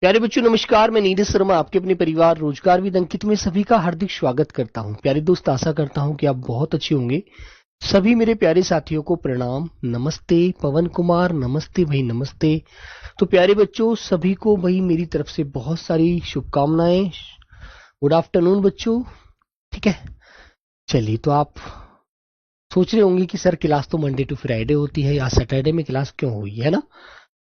प्यारे बच्चों नमस्कार, मैं नीरज शर्मा आपके अपने परिवार रोजगार विद अंकित में सभी का हार्दिक स्वागत करता हूं। प्यारे दोस्त, आशा करता हूं कि आप बहुत अच्छे होंगे। सभी मेरे प्यारे साथियों को प्रणाम, नमस्ते। पवन कुमार नमस्ते भाई, नमस्ते। तो प्यारे बच्चों सभी को भाई मेरी तरफ से बहुत सारी शुभकामनाएं। गुड आफ्टरनून बच्चों। ठीक है, चलिए। तो आप सोच रहे होंगे कि सर क्लास तो मंडे टू फ्राइडे होती है, या सैटरडे में क्लास क्यों हुई है ना।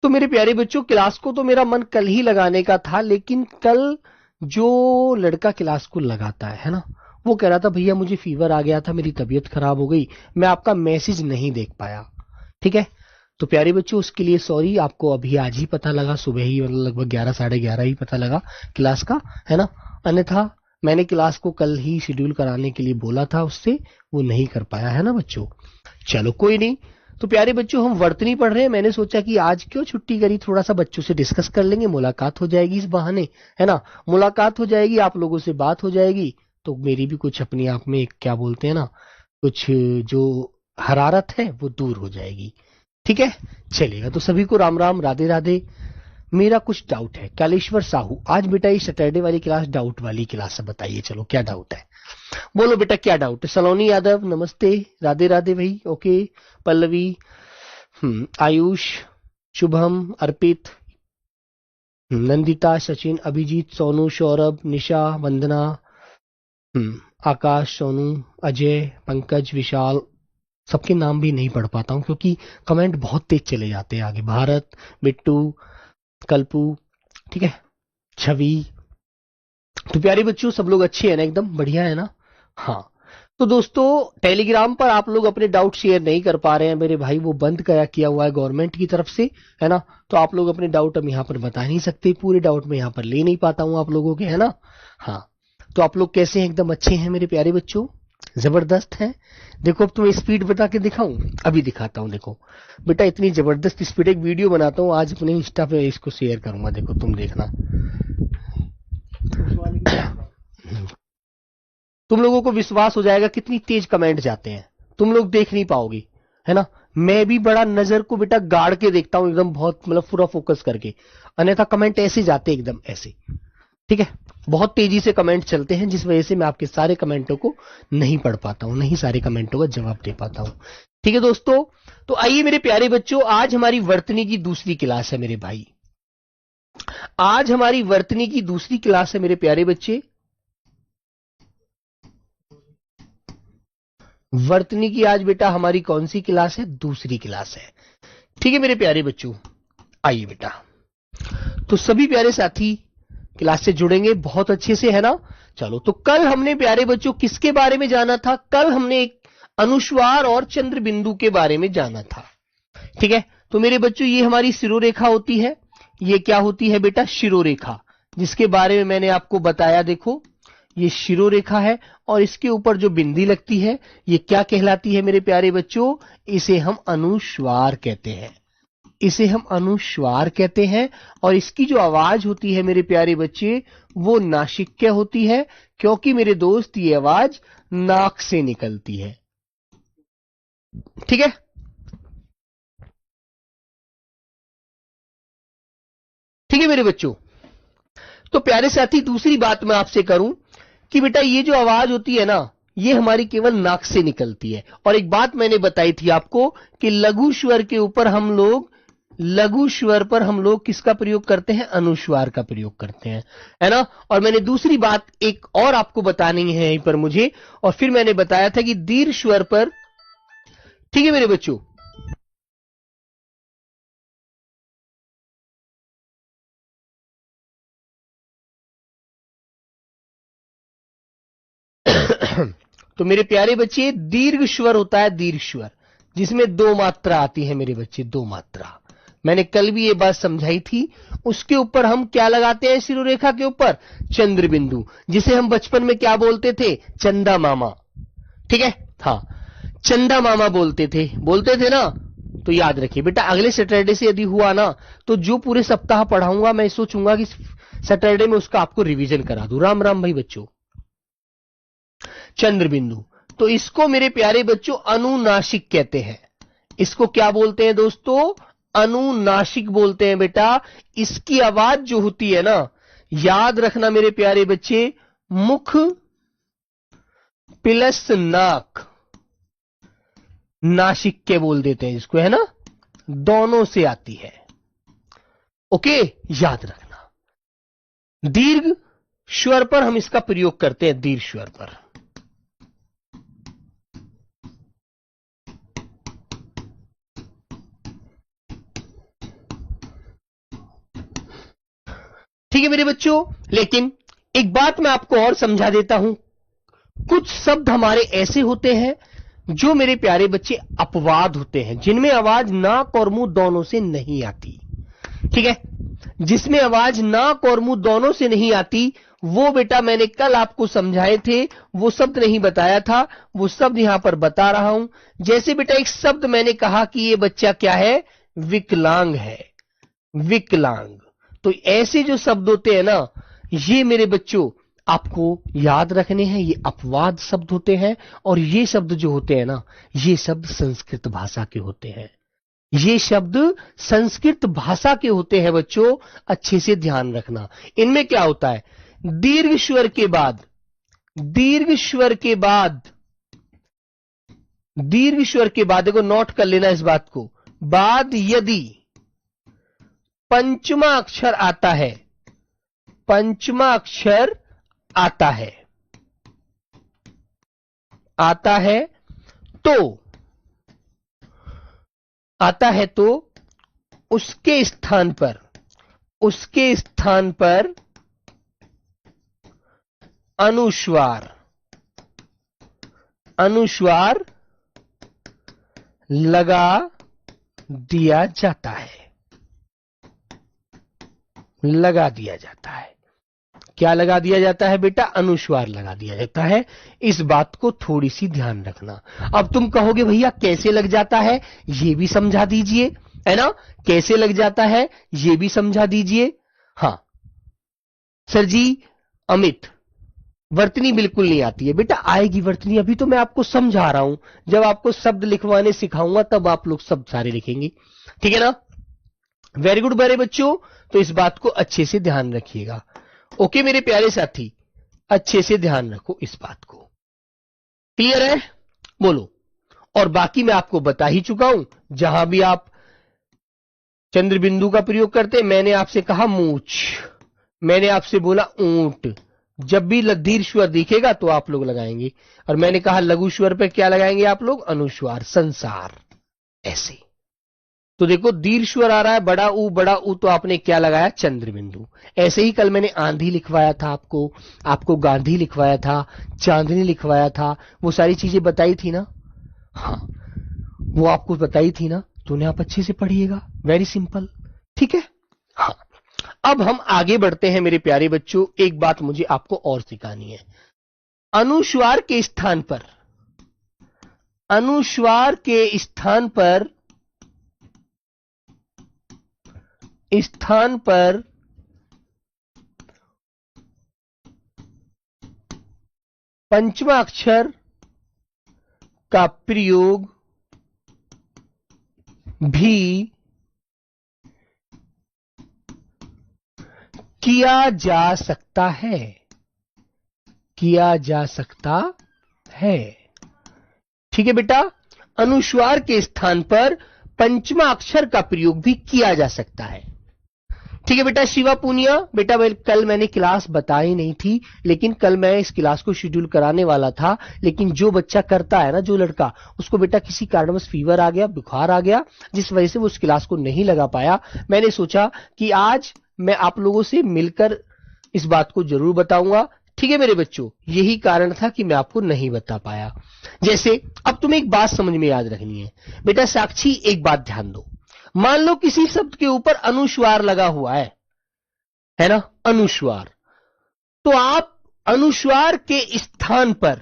तो मेरे प्यारे बच्चों, क्लास को तो मेरा मन कल ही लगाने का था, लेकिन कल जो लड़का क्लास को लगाता है ना, वो कह रहा था भैया मुझे फीवर आ गया था, मेरी तबीयत खराब हो गई, मैं आपका मैसेज नहीं देख पाया। ठीक है, तो प्यारे बच्चों उसके लिए सॉरी। आपको अभी आज ही पता लगा, सुबह ही मतलब लगभग 11 साढ़े 11 ही पता लगा क्लास का, है ना। अन्यथा मैंने क्लास को कल ही शेड्यूल कराने के लिए बोला था उससे, वो नहीं कर पाया, है ना बच्चों। चलो कोई नहीं। तो प्यारे बच्चों हम वर्तनी पढ़ रहे हैं, मैंने सोचा कि आज क्यों छुट्टी करी, थोड़ा सा बच्चों से डिस्कस कर लेंगे, मुलाकात हो जाएगी इस बहाने, है ना। मुलाकात हो जाएगी, आप लोगों से बात हो जाएगी, तो मेरी भी कुछ अपने आप में क्या बोलते हैं ना, कुछ जो हरारत है वो दूर हो जाएगी। ठीक है, चलेगा। तो सभी को राम राम, राधे राधे। मेरा कुछ डाउट है। कैलेश्वर साहू, आज बेटा ये सैटरडे वाली क्लास डाउट वाली क्लास है, बताइए चलो क्या डाउट है। बोलो बेटा क्या डाउट है। सलोनी यादव नमस्ते, राधे राधे भाई। ओके, पल्लवी, आयुष, शुभम, अर्पित, नंदिता, सचिन, अभिजीत, सोनू, सौरभ, निशा, वंदना, आकाश, सोनू, अजय, पंकज, विशाल। सबके नाम भी नहीं पढ़ पाता हूं क्योंकि कमेंट बहुत तेज चले जाते हैं आगे। भारत, बिट्टू, कल्पू, ठीक है, छवि। तो प्यारे बच्चों सब लोग अच्छे हैं ना, एकदम बढ़िया है ना। हाँ, तो दोस्तों टेलीग्राम पर आप लोग अपने डाउट शेयर नहीं कर पा रहे हैं मेरे भाई, वो बंद किया हुआ है गवर्नमेंट की तरफ से, है ना। तो आप लोग अपने डाउट अब यहाँ पर बता नहीं सकते, पूरे डाउट में यहाँ पर ले नहीं पाता हूँ आप लोगों के, है ना। हाँ, तो आप लोग कैसे हैं? एकदम अच्छे हैं मेरे प्यारे बच्चों, जबरदस्त है। देखो अब तुम्हें स्पीड बता के दिखाऊं, अभी दिखाता हूं। देखो बेटा इतनी जबरदस्त स्पीड, एक वीडियो बनाता हूं आज अपने इंस्टा पे, इसको शेयर करूंगा, देखो तुम देखना। तुम लोगों को विश्वास हो जाएगा कितनी तेज कमेंट जाते हैं, तुम लोग देख नहीं पाओगे, है ना। मैं भी बड़ा नजर को बेटा गाड़ के देखता हूं, एकदम बहुत मतलब पूरा फोकस करके, अन्यथा कमेंट ऐसे जाते एकदम ऐसे। ठीक है, बहुत तेजी से कमेंट चलते हैं, जिस वजह से मैं आपके सारे कमेंटों को नहीं पढ़ पाता हूं, नहीं सारे कमेंटों का जवाब दे पाता हूं। ठीक है दोस्तों, तो आइए मेरे प्यारे बच्चों, आज हमारी वर्तनी की दूसरी क्लास है मेरे भाई। आज हमारी वर्तनी की दूसरी क्लास है मेरे प्यारे बच्चे। वर्तनी की आज बेटा हमारी कौन सी क्लास है? दूसरी क्लास है। ठीक है मेरे प्यारे बच्चों, आइए बेटा। तो सभी प्यारे साथी क्लास से जुड़ेंगे बहुत अच्छे से, है ना। चलो, तो कल हमने प्यारे बच्चों किसके बारे में जाना था? कल हमने एक अनुस्वार और चंद्र बिंदु के बारे में जाना था। ठीक है, तो मेरे बच्चों ये हमारी शिरोरेखा होती है। ये क्या होती है बेटा? शिरोरेखा, जिसके बारे में मैंने आपको बताया। देखो ये शिरोरेखा है, और इसके ऊपर जो बिंदी लगती है ये क्या कहलाती है मेरे प्यारे बच्चों? इसे हम अनुस्वार कहते हैं, इसे हम अनुस्वार कहते हैं। और इसकी जो आवाज होती है मेरे प्यारे बच्चे, वो नासिक्य होती है, क्योंकि मेरे दोस्त ये आवाज नाक से निकलती है। ठीक है, ठीक है मेरे बच्चों। तो प्यारे साथी दूसरी बात मैं आपसे करूं कि बेटा ये जो आवाज होती है ना, ये हमारी केवल नाक से निकलती है। और एक बात मैंने बताई थी आपको कि लघु स्वर के ऊपर हम लोग, लघु स्वर पर हम लोग किसका प्रयोग करते हैं? अनुस्वार का प्रयोग करते हैं, है ना। और मैंने दूसरी बात एक और आपको बतानी है यहीं पर मुझे, और फिर मैंने बताया था कि दीर्घ स्वर पर, ठीक है मेरे बच्चों, तो मेरे प्यारे बच्चे दीर्घ स्वर होता है, दीर्घ स्वर, जिसमें दो मात्रा आती है मेरे बच्चे, दो मात्रा। मैंने कल भी ये बात समझाई थी। उसके ऊपर हम क्या लगाते हैं? शिरोरेखा के ऊपर चंद्र बिंदु, जिसे हम बचपन में क्या बोलते थे? चंदा मामा। ठीक है, हाँ, चंदा मामा बोलते थे ना। तो याद रखिए बेटा, अगले सैटरडे से यदि हुआ ना, तो जो पूरे सप्ताह पढ़ाऊंगा मैं सोचूंगा कि सैटरडे में उसका आपको रिवीजन करा दूं। राम राम भाई बच्चों। चंद्र बिंदु, तो इसको मेरे प्यारे बच्चों अनुनासिक कहते हैं। इसको क्या बोलते हैं दोस्तों? अनुनासिक बोलते हैं बेटा। इसकी आवाज जो होती है ना, याद रखना मेरे प्यारे बच्चे, मुख प्लस नाक, नासिक के बोल देते हैं जिसको, है ना, दोनों से आती है। ओके, याद रखना। दीर्घ स्वर पर हम इसका प्रयोग करते हैं, दीर्घ स्वर पर। ठीक है मेरे बच्चों, लेकिन एक बात मैं आपको और समझा देता हूं। कुछ शब्द हमारे ऐसे होते हैं जो मेरे प्यारे बच्चे अपवाद होते हैं, जिनमें आवाज नाक और मुंह दोनों से नहीं आती। ठीक है, जिसमें आवाज नाक और मुंह दोनों से नहीं आती, वो बेटा मैंने कल आपको समझाए थे, वो शब्द नहीं बताया था, वो शब्द यहां पर बता रहा हूं। जैसे बेटा एक शब्द मैंने कहा कि ये बच्चा क्या है, विकलांग है, विकलांग। तो ऐसे जो शब्द होते हैं ना, ये मेरे बच्चों आपको याद रखने हैं, ये अपवाद शब्द होते हैं। और ये शब्द जो होते हैं ना, ये शब्द संस्कृत भाषा के होते हैं, ये शब्द संस्कृत भाषा के होते हैं बच्चों, अच्छे से ध्यान रखना। इनमें क्या होता है, दीर्घ स्वर के बाद, दीर्घ स्वर के बाद, दीर्घ स्वर के बाद, देखो नोट कर लेना इस बात को, बाद यदि पंचमा अक्षर आता है, पंचमा अक्षर आता है, आता है तो, आता है तो उसके स्थान पर, उसके स्थान पर अनुस्वार, अनुस्वार लगा दिया जाता है, लगा दिया जाता है। क्या लगा दिया जाता है बेटा, अनुस्वार लगा दिया जाता है। इस बात को थोड़ी सी ध्यान रखना। अब तुम कहोगे भैया कैसे लग जाता है, ये भी समझा दीजिए, है ना, कैसे लग जाता है ये भी समझा दीजिए। हां सर जी, अमित वर्तनी बिल्कुल नहीं आती है। बेटा आएगी वर्तनी, अभी तो मैं आपको समझा रहा हूं, जब आपको शब्द लिखवाने सिखाऊंगा तब आप लोग शब्द सारे लिखेंगे। ठीक है ना, वेरी गुड मेरे बच्चों। तो इस बात को अच्छे से ध्यान रखिएगा। ओके मेरे प्यारे साथी, अच्छे से ध्यान रखो इस बात को। क्लियर है, बोलो। और बाकी मैं आपको बता ही चुका हूं, जहां भी आप चंद्र बिंदु का प्रयोग करते हैं, मैंने आपसे कहा मूछ, मैंने आपसे बोला ऊंट। जब भी दीर्घ स्वर दिखेगा तो आप लोग लगाएंगे। और मैंने कहा लघु स्वर पे क्या लगाएंगे आप लोग, अनुस्वार, संसार, ऐसे। तो देखो दीर्घ स्वर आ रहा है, बड़ा ऊ, बड़ा ऊ, तो आपने क्या लगाया, चंद्र बिंदु। ऐसे ही कल मैंने आंधी लिखवाया था आपको, आपको गांधी लिखवाया था, चांदनी लिखवाया था, वो सारी चीजें बताई थी ना। हाँ, वो आपको बताई थी ना, तो उन्हें आप अच्छे से पढ़िएगा। वेरी सिंपल, ठीक है। हाँ, अब हम आगे बढ़ते हैं मेरे प्यारे बच्चों। एक बात मुझे आपको और सिखानी है। अनुस्वार के स्थान पर, अनुस्वार के स्थान पर, स्थान पर पंचमा अक्षर का प्रयोग भी किया जा सकता है, किया जा सकता है। ठीक है बेटा, अनुस्वार के स्थान पर पंचमा अक्षर का प्रयोग भी किया जा सकता है। ठीक है बेटा। शिवा पूनिया, बेटा कल मैंने क्लास बताई नहीं थी, लेकिन कल मैं इस क्लास को शेड्यूल कराने वाला था, लेकिन जो बच्चा करता है ना, जो लड़का, उसको बेटा किसी कारणवश फीवर आ गया, बुखार आ गया, जिस वजह से वो उस क्लास को नहीं लगा पाया। मैंने सोचा कि आज मैं आप लोगों से मिलकर इस बात को जरूर बताऊंगा। ठीक है मेरे बच्चों, यही कारण था कि मैं आपको नहीं बता पाया। जैसे अब तुम्हें एक बात समझ में याद रखनी है बेटा। साक्षी एक बात ध्यान दो, मान लो किसी शब्द के ऊपर अनुस्वार लगा हुआ है ना, अनुस्वार, तो आप अनुस्वार के स्थान पर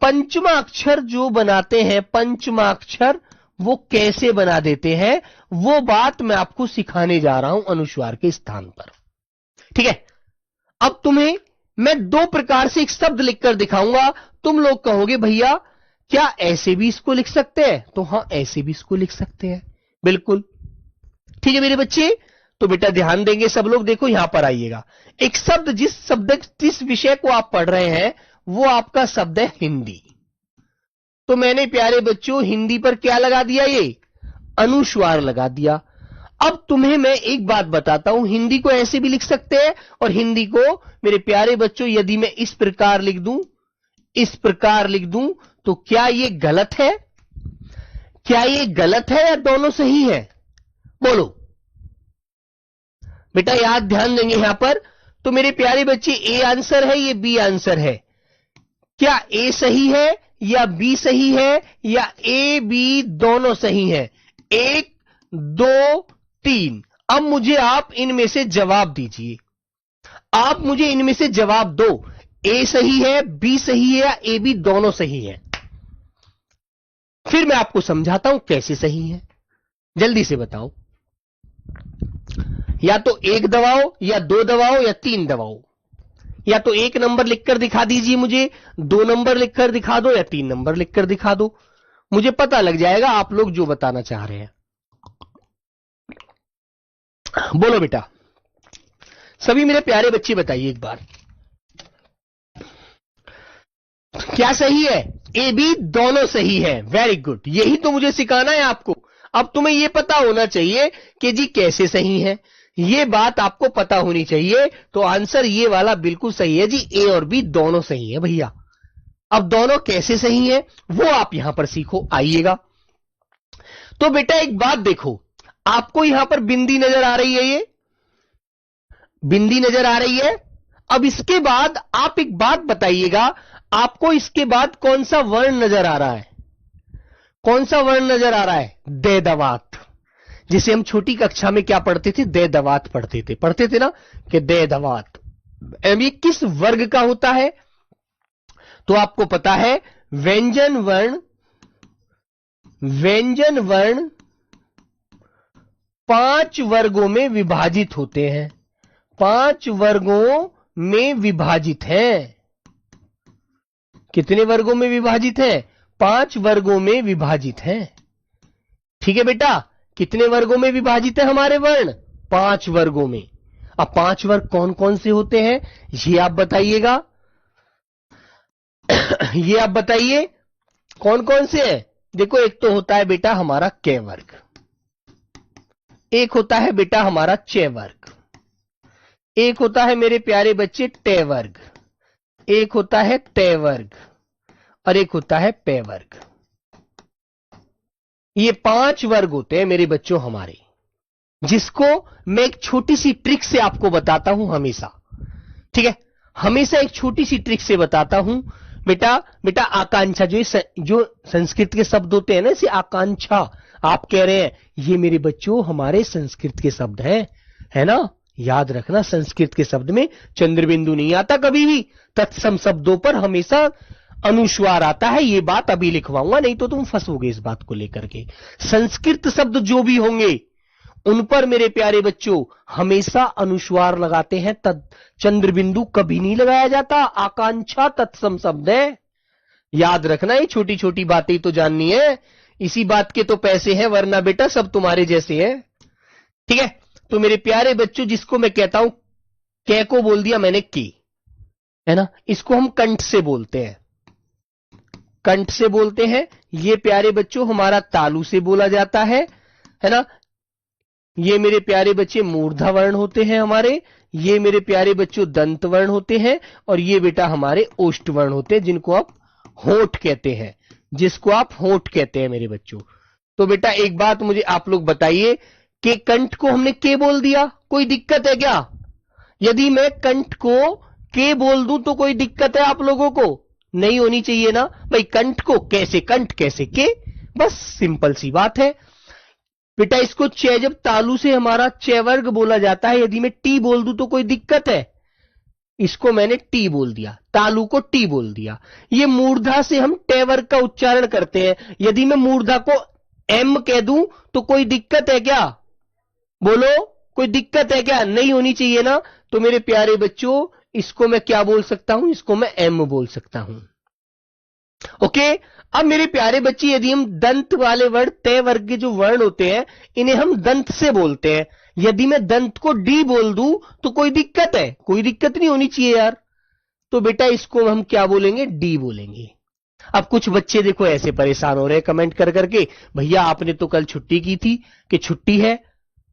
पंचमा अक्षर जो बनाते हैं, पंचमा अक्षर वो कैसे बना देते हैं, वो बात मैं आपको सिखाने जा रहा हूं अनुस्वार के स्थान पर। ठीक है, अब तुम्हें मैं दो प्रकार से एक शब्द लिखकर दिखाऊंगा। तुम लोग कहोगे भैया क्या ऐसे भी इसको लिख सकते हैं, तो हां ऐसे भी इसको लिख सकते हैं, बिल्कुल। ठीक है मेरे बच्चे, तो बेटा ध्यान देंगे सब लोग, देखो यहां पर आइएगा। एक शब्द, जिस विषय को आप पढ़ रहे हैं वो आपका शब्द है हिंदी। तो मैंने प्यारे बच्चों हिंदी पर क्या लगा दिया, ये अनुस्वार लगा दिया। अब तुम्हें मैं एक बात बताता हूं, हिंदी को ऐसे भी लिख सकते हैं, और हिंदी को मेरे प्यारे बच्चों यदि मैं इस प्रकार लिख दूं, इस प्रकार लिख दूं, तो क्या ये गलत है? क्या ये गलत है या दोनों सही है? बोलो बेटा, याद ध्यान देंगे यहां पर। तो मेरे प्यारे बच्चे ए आंसर है, ये बी आंसर है। क्या ए सही है या बी सही है, या ए बी दोनों सही है? 1 2 3। अब मुझे आप इनमें से जवाब दीजिए, आप मुझे इनमें से जवाब दो, ए सही है, बी सही है, या ए बी दोनों सही है? फिर मैं आपको समझाता हूं कैसे सही है, जल्दी से बताओ। या तो 1 दबाओ, या 2 दबाओ, या 3 दबाओ। या तो 1 नंबर लिखकर दिखा दीजिए मुझे, 2 नंबर लिखकर दिखा दो, या 3 नंबर लिखकर दिखा दो। मुझे पता लग जाएगा आप लोग जो बताना चाह रहे हैं। बोलो बेटा, सभी मेरे प्यारे बच्चे बताइए एक बार, क्या सही है? ए बी दोनों सही है। वेरी गुड, यही तो मुझे सिखाना है आपको। अब तुम्हें यह पता होना चाहिए कि जी कैसे सही है, ये बात आपको पता होनी चाहिए। तो आंसर ये वाला बिल्कुल सही है जी, ए और बी दोनों सही है भैया। अब दोनों कैसे सही है वो आप यहां पर सीखो, आइएगा। तो बेटा एक बात देखो, आपको यहां पर बिंदी नजर आ रही है, ये बिंदी नजर आ रही है। अब इसके बाद आप एक बात बताइएगा, आपको इसके बाद कौन सा वर्ण नजर आ रहा है? कौन सा वर्ण नजर आ रहा है? दे दवात। जिसे हम छोटी कक्षा में क्या पढ़ते थे? दे दवात पढ़ते थे ना, कि दे दवात। ये किस वर्ग का होता है? तो आपको पता है व्यंजन वर्ण 5 वर्गों में विभाजित होते हैं। 5 वर्गों में विभाजित हैं। कितने वर्गों में विभाजित है? 5 वर्गों में विभाजित है। ठीक है बेटा, कितने वर्गों में विभाजित है हमारे वर्ण? 5 वर्गों में। अब 5 वर्ग कौन कौन से होते हैं ये आप बताइएगा। ये आप बताइए कौन कौन से हैं। देखो, एक तो होता है बेटा हमारा क वर्ग, एक होता है बेटा हमारा च वर्ग, एक होता है मेरे प्यारे बच्चे ट वर्ग, एक होता है त वर्ग, और एक होता है प वर्ग। ये 5 वर्ग होते हैं मेरे बच्चों हमारे, जिसको मैं एक छोटी सी ट्रिक से आपको बताता हूं हमेशा। ठीक है, हमेशा एक छोटी सी ट्रिक से बताता हूं। बेटा आकांक्षा, जो संस्कृत के शब्द होते हैं ना, इसे आकांक्षा आप कह रहे हैं, ये मेरे बच्चों हमारे संस्कृत के शब्द हैं, है ना। याद रखना, संस्कृत के शब्द में चंद्र बिंदु नहीं आता कभी भी, तत्सम शब्दों पर हमेशा अनुस्वार आता है। ये बात अभी लिखवाऊंगा, नहीं तो तुम फंसोगे इस बात को लेकर के। संस्कृत शब्द जो भी होंगे उन पर मेरे प्यारे बच्चों हमेशा अनुस्वार लगाते हैं, चंद्र बिंदु कभी नहीं लगाया जाता। आकांक्षा तत्सम शब्द है, याद रखना। ये छोटी छोटी बातें तो जाननी है, इसी बात के तो पैसे हैं, वरना बेटा सब तुम्हारे जैसे हैं। ठीक है, तो मेरे प्यारे बच्चों, जिसको मैं कहता हूं कै को बोल दिया मैंने की, है ना, इसको हम कंठ से बोलते हैं, कंठ से बोलते हैं। ये प्यारे बच्चों हमारा तालु से बोला जाता है ना। ये मेरे प्यारे बच्चे मूर्धा वर्ण होते हैं हमारे, ये मेरे प्यारे बच्चों दंत वर्ण होते हैं, और ये बेटा हमारे ओष्ठ वर्ण होते हैं, जिनको आप होठ कहते हैं, जिसको आप होठ कहते हैं मेरे बच्चों। तो बेटा एक बात मुझे आप लोग बताइए कि कंठ को हमने के बोल दिया, कोई दिक्कत है क्या? यदि मैं कंठ को के बोल दूं तो कोई दिक्कत है आप लोगों को? नहीं होनी चाहिए ना भाई। कंठ को कैसे कंठ, कैसे के, बस सिंपल सी बात है बेटा। इसको च, जब तालु से हमारा च वर्ग बोला जाता है, यदि मैं टी बोल दूं तो कोई दिक्कत है? इसको मैंने टी बोल दिया, तालु को टी बोल दिया। ये मूर्धा से हम ट वर्ग का उच्चारण करते हैं, यदि मैं मूर्धा को एम कह दूं तो कोई दिक्कत है क्या? बोलो, कोई दिक्कत है क्या? नहीं होनी चाहिए ना। तो मेरे प्यारे बच्चों, इसको मैं क्या बोल सकता हूं? इसको मैं एम बोल सकता हूं। ओके। अब मेरे प्यारे बच्चे, यदि हम दंत वाले वर्ण, तय वर्ग के जो वर्ण होते हैं, इन्हें हम दंत से बोलते हैं। यदि मैं दंत को डी बोल दूं तो कोई दिक्कत है? कोई दिक्कत नहीं होनी चाहिए यार। तो बेटा इसको हम क्या बोलेंगे? डी बोलेंगे। अब कुछ बच्चे देखो ऐसे परेशान हो रहे हैं कमेंट कर करके, भैया आपने तो कल छुट्टी की थी कि छुट्टी है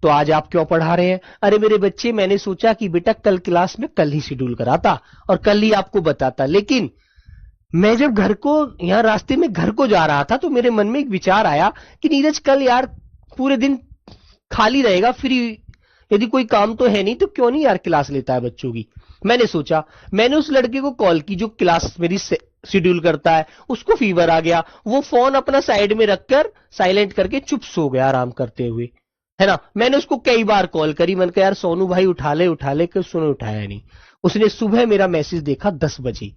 तो आज आप क्यों पढ़ा रहे हैं? अरे मेरे बच्चे, मैंने सोचा कि बेटा कल क्लास में कल ही शेड्यूल कराता और कल ही आपको बताता, लेकिन मैं जब घर को, यहां रास्ते में घर को जा रहा था तो मेरे मन में एक विचार आया कि नीरज कल यार पूरे दिन खाली रहेगा, फ्री, यदि कोई काम तो है नहीं तो क्यों नहीं यार क्लास लेता है बच्चों की। मैंने सोचा, मैंने उस लड़के को कॉल की जो क्लास मेरी शेड्यूल करता है। उसको फीवर आ गया, वो फोन अपना साइड में रखकर साइलेंट करके चुप सो गया आराम करते हुए, है ना। मैंने उसको कई बार कॉल करी, मैंने कहा यार सोनू भाई उठा ले कि उसने उठाया नहीं। उसने सुबह मेरा मैसेज देखा 10 बजे।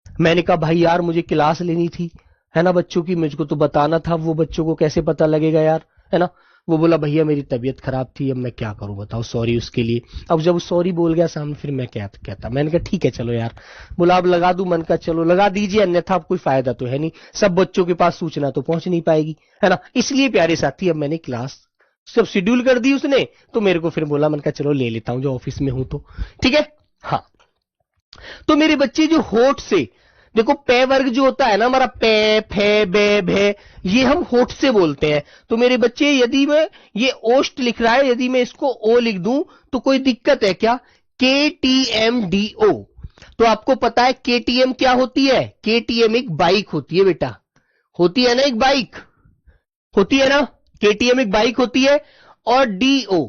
मैंने कहा भाई यार मुझे क्लास लेनी थी, है ना, बच्चों की, मुझको तो बताना था, वो बच्चों को कैसे पता लगेगा यार, है ना। वो बोला भैया मेरी तबीयत खराब थी, अब मैं क्या करूं बताओ, सॉरी उसके लिए। अब जब सॉरी बोल गया सामने, फिर मैं क्या कहता। मैंने कहा ठीक है चलो यार, बोला अब लगा दूं, मन का चलो लगा दीजिए, अन्यथा अब कोई फायदा तो है नहीं, सब बच्चों के पास सूचना तो पहुंच नहीं पाएगी, है ना। इसलिए प्यारे साथी अब मैंने क्लास सब शेड्यूल कर दी उसने, तो मेरे को फिर बोला, मन का चलो ले लेता हूं जो ऑफिस में हूं तो, ठीक है। हाँ, तो मेरे बच्चे जो होठ से, देखो पे वर्ग जो होता है ना हमारा, पे, फे, बे, भे, ये हम होठ से बोलते हैं। तो मेरे बच्चे, यदि मैं ये ओष्ट लिख रहा है, यदि मैं इसको ओ लिख दूं तो कोई दिक्कत है क्या? KTMDO। तो आपको पता है KTM क्या होती है? KTM एक बाइक होती है बेटा, होती है ना, एक बाइक होती है ना, KTM एक बाइक होती है। और DO,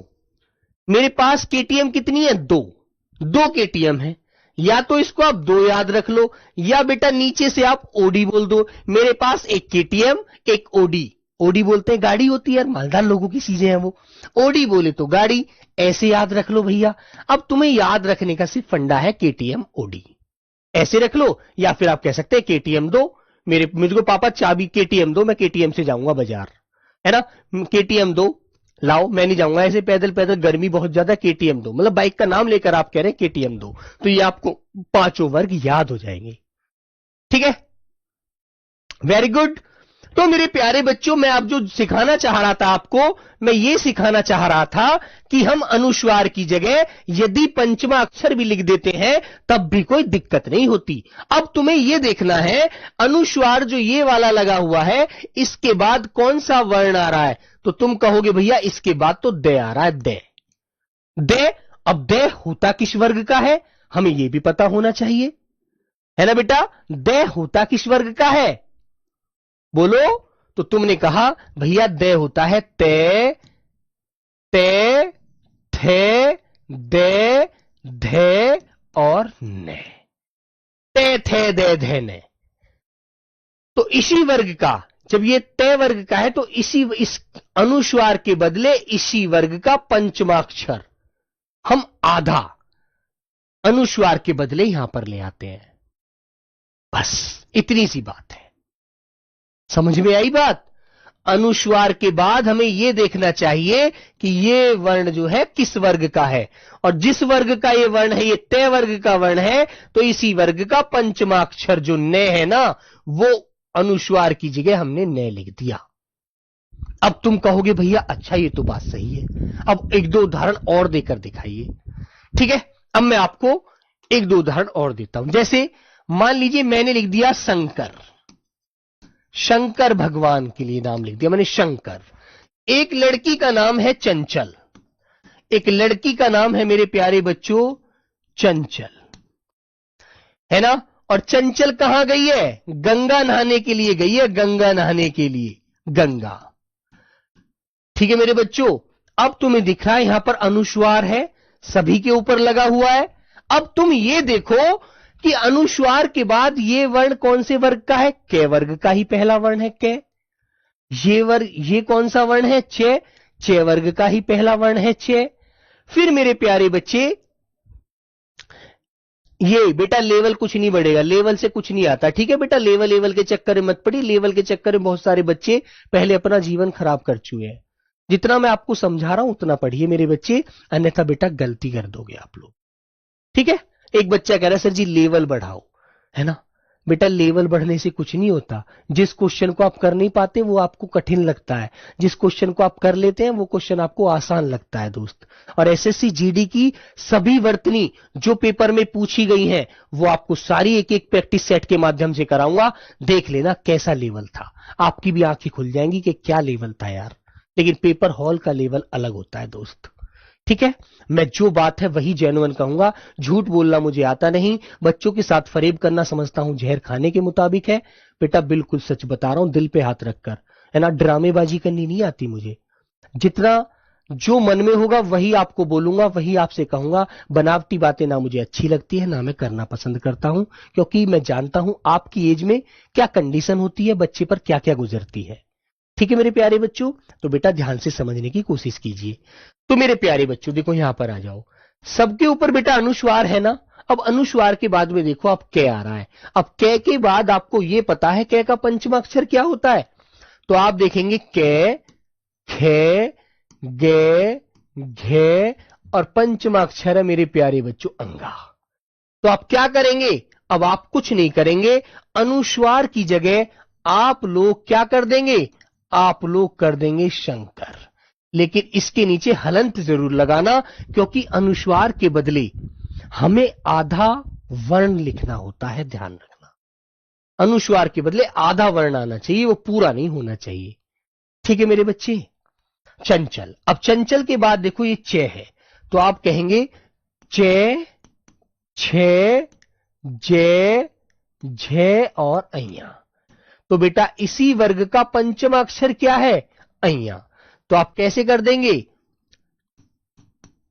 मेरे पास KTM कितनी है? दो KTM है। या तो इसको आप दो याद रख लो, या बेटा नीचे से आप ओडी बोल दो। मेरे पास एक KTM एक ओडी, ओडी बोलते हैं गाड़ी होती है यार, मालदार लोगों की चीजें हैं वो, ओडी बोले तो गाड़ी, ऐसे याद रख लो भैया। अब तुम्हें याद रखने का सिर्फ फंडा है KTM ओडी, ऐसे रख लो। या फिर आप कह सकते हैं KTM दो, मुझको पापा चाबी KTM दो, मैं KTM से जाऊंगा बाजार, है ना। KTM दो लाओ, मैं नहीं जाऊंगा ऐसे पैदल पैदल, गर्मी बहुत ज्यादा, KTM दो, मतलब बाइक का नाम लेकर आप कह रहे हैं KTM दो, तो ये आपको पांचों वर्ग याद हो जाएंगे, ठीक है, वेरी गुड। तो मेरे प्यारे बच्चों, मैं अब जो सिखाना चाह रहा था आपको, मैं ये सिखाना चाह रहा था कि हम अनुस्वार की जगह यदि पंचमा अक्षर भी लिख देते हैं तब भी कोई दिक्कत नहीं होती। अब तुम्हें यह देखना है, अनुस्वार जो ये वाला लगा हुआ है, इसके बाद कौन सा वर्ण आ रहा है? तो तुम कहोगे भैया इसके बाद तो दे आ रहा है, दे। अब दे होता किस वर्ग का है, हमें यह भी पता होना चाहिए, है ना बेटा। दे होता किस वर्ग का है बोलो? तो तुमने कहा भैया दे होता है ते, ते, थे, दे, धे और ने, ते, थे, दे, धे, ने। तो इसी वर्ग का, जब ये तय वर्ग का है तो इस अनुस्वार के बदले इसी वर्ग का पंचमाक्षर हम आधा अनुस्वार के बदले यहां पर ले आते हैं, बस इतनी सी बात है। समझ में आई बात? अनुस्वार के बाद हमें यह देखना चाहिए कि यह वर्ण जो है किस वर्ग का है, और जिस वर्ग का यह वर्ण है, यह तय वर्ग का वर्ण है, तो इसी वर्ग का पंचमाक्षर जो ने है ना, वो अनुस्वार की जगह हमने ने लिख दिया। अब तुम कहोगे भैया अच्छा ये तो बात सही है, अब एक दो उदाहरण और देकर दिखाइए, ठीक है। अब मैं आपको एक दो उदाहरण और देता हूं। जैसे मान लीजिए मैंने लिख दिया शंकर, शंकर भगवान के लिए नाम लिख दिया मैंने शंकर। एक लड़की का नाम है चंचल, एक लड़की का नाम है मेरे प्यारे बच्चों चंचल, है ना। और चंचल कहां गई है? गंगा नहाने के लिए गई है, गंगा नहाने के लिए, गंगा, ठीक है मेरे बच्चों। अब तुम्हें दिख रहा है यहां पर अनुस्वार है, सभी के ऊपर लगा हुआ है। अब तुम ये देखो कि अनुस्वार के बाद ये वर्ण कौन से वर्ग का है? कै वर्ग का ही पहला वर्ण है कै। ये वर्ग, ये कौन सा वर्ण है? चे, चे वर्ग का ही पहला वर्ण है चे। फिर मेरे प्यारे बच्चे, ये बेटा लेवल कुछ नहीं बढ़ेगा, लेवल से कुछ नहीं आता, ठीक है बेटा। लेवल के चक्कर में मत पड़ी, लेवल के चक्कर में बहुत सारे बच्चे पहले अपना जीवन खराब कर चुके हैं। जितना मैं आपको समझा रहा हूं उतना पढ़िए मेरे बच्चे, अन्यथा बेटा गलती कर दोगे आप लोग, ठीक है। एक बच्चा कह रहा है सर जी लेवल बढ़ाओ, है ना, बेटा लेवल बढ़ने से कुछ नहीं होता। जिस क्वेश्चन को आप कर नहीं पाते वो आपको कठिन लगता है, जिस क्वेश्चन को आप कर लेते हैं वो क्वेश्चन आपको आसान लगता है दोस्त। और एसएससी जीडी की सभी वर्तनी जो पेपर में पूछी गई हैं वो आपको सारी एक एक प्रैक्टिस सेट के माध्यम से कराऊंगा। देख लेना कैसा लेवल था, आपकी भी आंखें खुल जाएंगी कि क्या लेवल था यार। लेकिन पेपर हॉल का लेवल अलग होता है दोस्त, ठीक है। मैं जो बात है वही जेन्युइन कहूंगा, झूठ बोलना मुझे आता नहीं। बच्चों के साथ फरेब करना समझता हूं जहर खाने के मुताबिक है। बेटा बिल्कुल सच बता रहा हूं, दिल पे हाथ रखकर, है ना। ड्रामेबाजी करनी नहीं आती मुझे। जितना जो मन में होगा वही आपको बोलूंगा, वही आपसे कहूंगा। बनावटी बातें ना मुझे अच्छी लगती है ना मैं करना पसंद करता हूं, क्योंकि मैं जानता हूं आपकी एज में क्या कंडीशन होती है, बच्चे पर क्या क्या गुजरती है। ठीक है मेरे प्यारे बच्चों, तो बेटा ध्यान से समझने की कोशिश कीजिए। तो मेरे प्यारे बच्चों देखो यहां पर आ जाओ, सबके ऊपर बेटा अनुस्वार है ना। अब अनुस्वार के बाद में देखो अब कै आ रहा है। अब कै के बाद आपको यह पता है कै का पंचम अक्षर क्या होता है, तो आप देखेंगे कै, खे, गे, घे और पंचम अक्षर है मेरे प्यारे बच्चों अंगा। तो आप क्या करेंगे, अब आप कुछ नहीं करेंगे, अनुस्वार की जगह आप लोग क्या कर देंगे, आप लोग कर देंगे शंकर। लेकिन इसके नीचे हलंत जरूर लगाना, क्योंकि अनुस्वार के बदले हमें आधा वर्ण लिखना होता है, ध्यान रखना। अनुस्वार के बदले आधा वर्ण आना चाहिए, वो पूरा नहीं होना चाहिए। ठीक है मेरे बच्चे। चंचल, अब चंचल के बाद देखो ये चे है, तो आप कहेंगे चे, छे, जे, झे और अइया। तो बेटा इसी वर्ग का पंचम अक्षर क्या है, अइया। तो आप कैसे कर देंगे,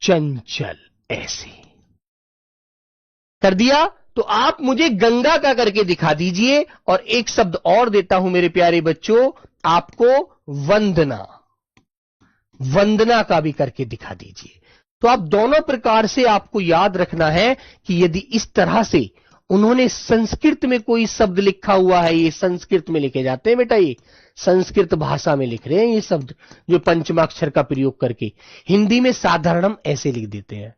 चंचल, ऐसे कर दिया। तो आप मुझे गंगा का करके दिखा दीजिए, और एक शब्द और देता हूं मेरे प्यारे बच्चों आपको, वंदना। वंदना का भी करके दिखा दीजिए। तो आप दोनों प्रकार से आपको याद रखना है कि यदि इस तरह से उन्होंने संस्कृत में कोई शब्द लिखा हुआ है, ये संस्कृत में लिखे जाते हैं बेटा, ये संस्कृत भाषा में लिख रहे हैं ये शब्द जो पंचमाक्षर का प्रयोग करके। हिंदी में साधारणम ऐसे लिख देते हैं,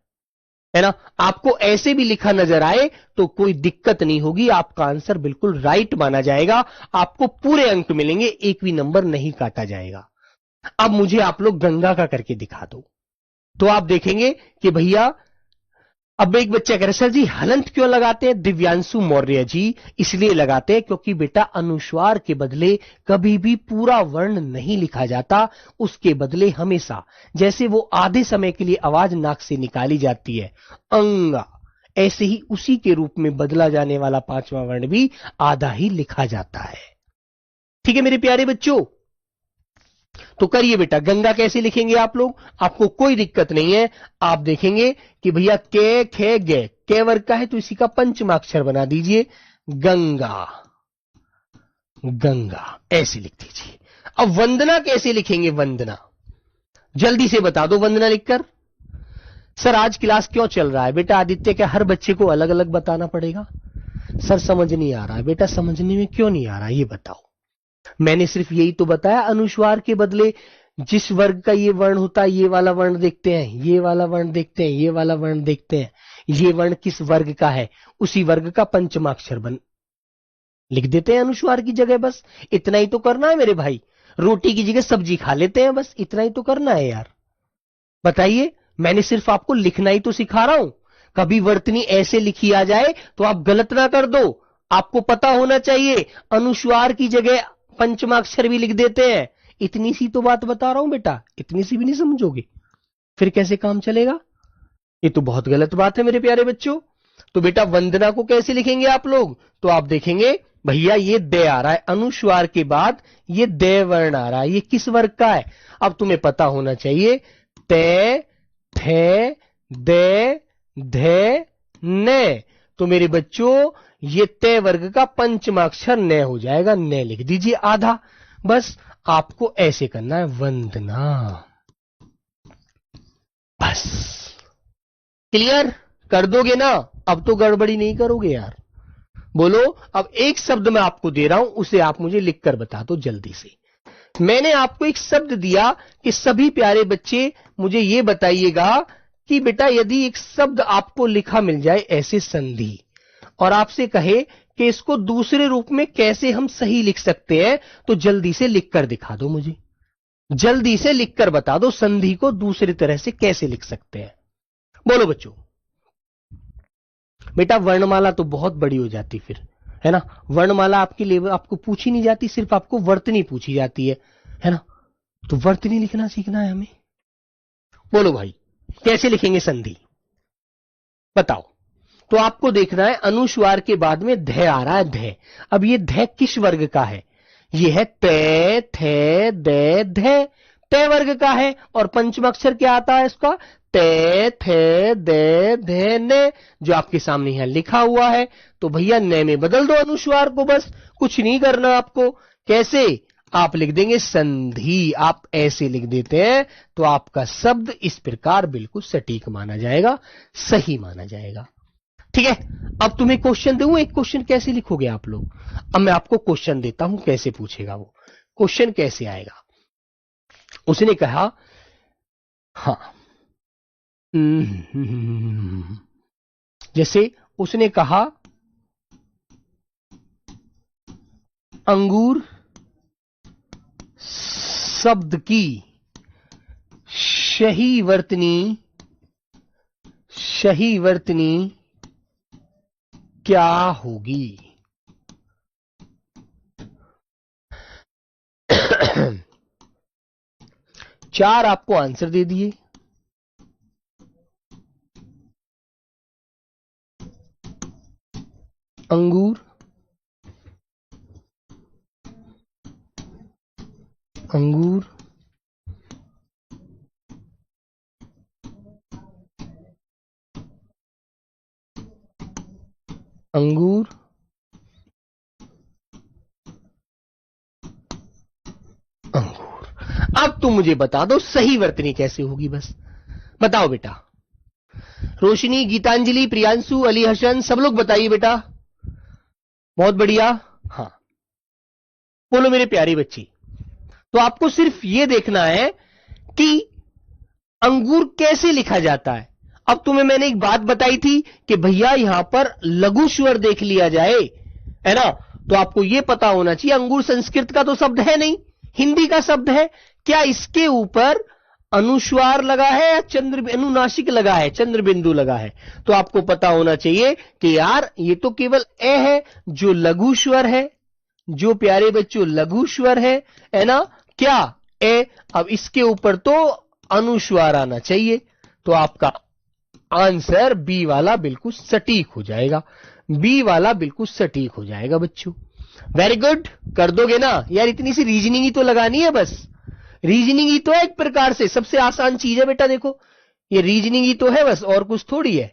है ना। आपको ऐसे भी लिखा नजर आए तो कोई दिक्कत नहीं होगी, आपका आंसर बिल्कुल राइट माना जाएगा, आपको पूरे अंक मिलेंगे, एक भी नंबर नहीं काटा जाएगा। अब मुझे आप लोग गंगा का करके दिखा दो। तो आप देखेंगे कि भैया, अब एक बच्चा कह रहा है सर जी हलंत क्यों लगाते हैं, दिव्यांशु मौर्य जी इसलिए लगाते हैं क्योंकि बेटा अनुस्वार के बदले कभी भी पूरा वर्ण नहीं लिखा जाता, उसके बदले हमेशा जैसे वो आधे समय के लिए आवाज नाक से निकाली जाती है अंगा, ऐसे ही उसी के रूप में बदला जाने वाला पांचवा वर्ण भी आधा ही लिखा जाता है। ठीक है मेरे प्यारे बच्चों, तो करिए बेटा, गंगा कैसे लिखेंगे आप लोग, आपको कोई दिक्कत नहीं है। आप देखेंगे कि भैया के, खे, गे, के वर्ग का है तो इसी का पंचमाक्षर बना दीजिए, गंगा, गंगा ऐसे लिख दीजिए। अब वंदना कैसे लिखेंगे, वंदना जल्दी से बता दो वंदना लिखकर। सर आज क्लास क्यों चल रहा है बेटा आदित्य, क्या हर बच्चे को अलग अलग बताना पड़ेगा। सर समझ नहीं आ रहा है बेटा, समझने में क्यों नहीं आ रहा ये बताओ। मैंने सिर्फ यही तो बताया, अनुस्वार के बदले जिस वर्ग का ये वर्ण होता है ये वाला वर्ण देखते हैं, ये वाला वर्ण देखते हैं, ये वाला वर्ण देखते हैं, ये वर्ण किस वर्ग का है उसी वर्ग का पंचमाक्षर बन लिख देते हैं अनुस्वार की जगह। बस इतना ही तो करना है मेरे भाई, रोटी की जगह सब्जी खा लेते हैं, बस इतना ही तो करना है यार। बताइए, मैंने सिर्फ आपको लिखना ही तो सिखा रहा हूं, कभी वर्तनी ऐसे लिखी आ जाए तो आप गलत ना कर दो। आपको पता होना चाहिए अनुस्वार की जगह पंचमाक्षर भी लिख देते हैं, इतनी सी तो बात बता रहा हूं बेटा, इतनी सी भी नहीं समझोगे फिर कैसे काम चलेगा, ये तो बहुत गलत बात है मेरे प्यारे बच्चों। तो बेटा वंदना को कैसे लिखेंगे आप लोग, तो आप देखेंगे भैया ये दे आ रहा है, अनुस्वार के बाद ये दे वर्ण आ रहा है, ये किस वर्ग का है। अब तुम्हें पता होना चाहिए ते, थे, दे, धे, ने, तो मेरे बच्चों ये तय वर्ग का पंचमाक्षर न हो जाएगा, न लिख दीजिए आधा। बस आपको ऐसे करना है वंदना, बस क्लियर कर दोगे ना। अब तो गड़बड़ी नहीं करोगे यार, बोलो। अब एक शब्द मैं आपको दे रहा हूं, उसे आप मुझे लिखकर बता दो जल्दी से। मैंने आपको एक शब्द दिया कि सभी प्यारे बच्चे मुझे यह बताइएगा कि बेटा यदि एक शब्द आपको लिखा मिल जाए ऐसे संधि, और आपसे कहे कि इसको दूसरे रूप में कैसे हम सही लिख सकते हैं, तो जल्दी से लिखकर दिखा दो मुझे, जल्दी से लिखकर बता दो संधि को दूसरी तरह से कैसे लिख सकते हैं। बोलो बच्चों। बेटा वर्णमाला तो बहुत बड़ी हो जाती फिर, है ना। वर्णमाला आपके लेवल आपको पूछी नहीं जाती, सिर्फ आपको वर्तनी पूछी जाती है ना। तो वर्तनी लिखना सीखना है हमें। बोलो भाई कैसे लिखेंगे संधि, बताओ। तो आपको देखना है अनुस्वार के बाद में ध आ रहा है, ध। अब ये ध किस वर्ग का है, ये है ते थे दे ध, ते वर्ग का है। और पंचम अक्षर क्या आता है इसका, ते थे दे धे ने, जो आपके सामने यहां लिखा हुआ है। तो भैया ने में बदल दो अनुस्वार को, बस कुछ नहीं करना आपको। कैसे, आप लिख देंगे संधि, आप ऐसे लिख देते हैं तो आपका शब्द इस प्रकार बिल्कुल सटीक माना जाएगा, सही माना जाएगा। ठीक है। अब तुम्हें क्वेश्चन दूं, एक क्वेश्चन कैसे लिखोगे आप लोग। अब मैं आपको क्वेश्चन देता हूं, कैसे पूछेगा वो क्वेश्चन, कैसे आएगा। उसने कहा हाँ, जैसे उसने कहा अंगूर शब्द की सही वर्तनी क्या होगी। चार आपको आंसर दे दिए। अंगूर अंगूर अब तुम मुझे बता दो सही वर्तनी कैसे होगी, बस बताओ बेटा। रोशनी, गीतांजलि, प्रियांशु, अली हसन, सब लोग बताइए बेटा। बहुत बढ़िया। हाँ बोलो मेरे प्यारे बच्चे। तो आपको सिर्फ यह देखना है कि अंगूर कैसे लिखा जाता है। अब तुम्हें मैंने एक बात बताई थी कि भैया यहां पर लघु स्वर देख लिया जाए, है ना। तो आपको यह पता होना चाहिए अंगूर संस्कृत का तो शब्द है नहीं, हिंदी का शब्द है। क्या इसके ऊपर अनुस्वार लगा है या अनुनासिक लगा है, चंद्र बिंदु लगा है। तो आपको पता होना चाहिए कि यार ये तो केवल ए है जो लघु स्वर है, जो प्यारे बच्चों लघु स्वर है ना। क्या ए, अब इसके ऊपर तो अनुस्वार आना चाहिए। तो आपका आंसर बी वाला बिल्कुल सटीक हो जाएगा, बी वाला बिल्कुल सटीक हो जाएगा बच्चों। वेरी गुड, कर दोगे ना यार। इतनी सी रीजनिंग ही तो लगानी है, बस रीजनिंग ही तो है, एक प्रकार से सबसे आसान चीज है बेटा। देखो ये रीजनिंग ही तो है बस, और कुछ थोड़ी है।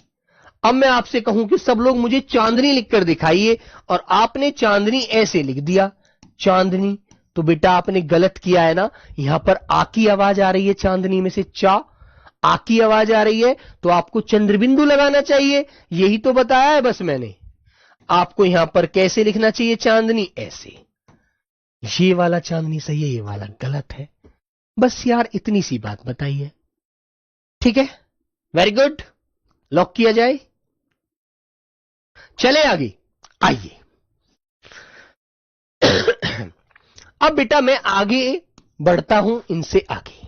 अब मैं आपसे कहूं कि सब लोग मुझे चांदनी लिखकर दिखाइए, और आपने चांदनी ऐसे लिख दिया चांदनी, तो बेटा आपने गलत किया है ना। यहां पर आ की आवाज आ रही है, चांदनी में से चा आ की आवाज आ रही है, तो आपको चंद्रबिंदु लगाना चाहिए। यही तो बताया है बस मैंने आपको। यहां पर कैसे लिखना चाहिए चांदनी, ऐसे। ये वाला चांदनी सही है, ये वाला गलत है। बस यार इतनी सी बात बताइए, ठीक है। वेरी गुड, लॉक किया जाए। चले आगे, आइए। अब बेटा मैं आगे बढ़ता हूं, इनसे आगे।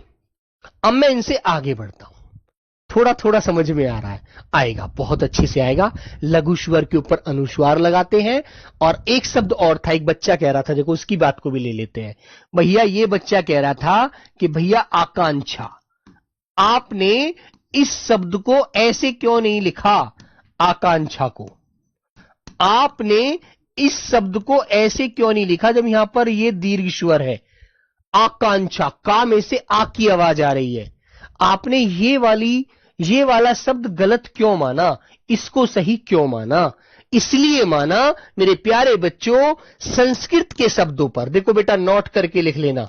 अब मैं इनसे आगे बढ़ता हूं, थोड़ा थोड़ा समझ में आ रहा है, आएगा, बहुत अच्छे से आएगा। लघु स्वर के ऊपर अनुस्वार लगाते हैं। और एक शब्द और था, एक बच्चा कह रहा था, देखो उसकी बात को भी ले लेते हैं। भैया ये बच्चा कह रहा था कि भैया आकांक्षा, आपने इस शब्द को ऐसे क्यों नहीं लिखा। आकांक्षा को आपने इस शब्द को ऐसे क्यों नहीं लिखा, जब यहां पर ये दीर्घ स्वर है। आकांक्षा, का में से आ की आवाज आ रही है। आपने ये वाला शब्द गलत क्यों माना, इसको सही क्यों माना। इसलिए माना मेरे प्यारे बच्चों, संस्कृत के शब्दों पर देखो बेटा, नोट करके लिख लेना,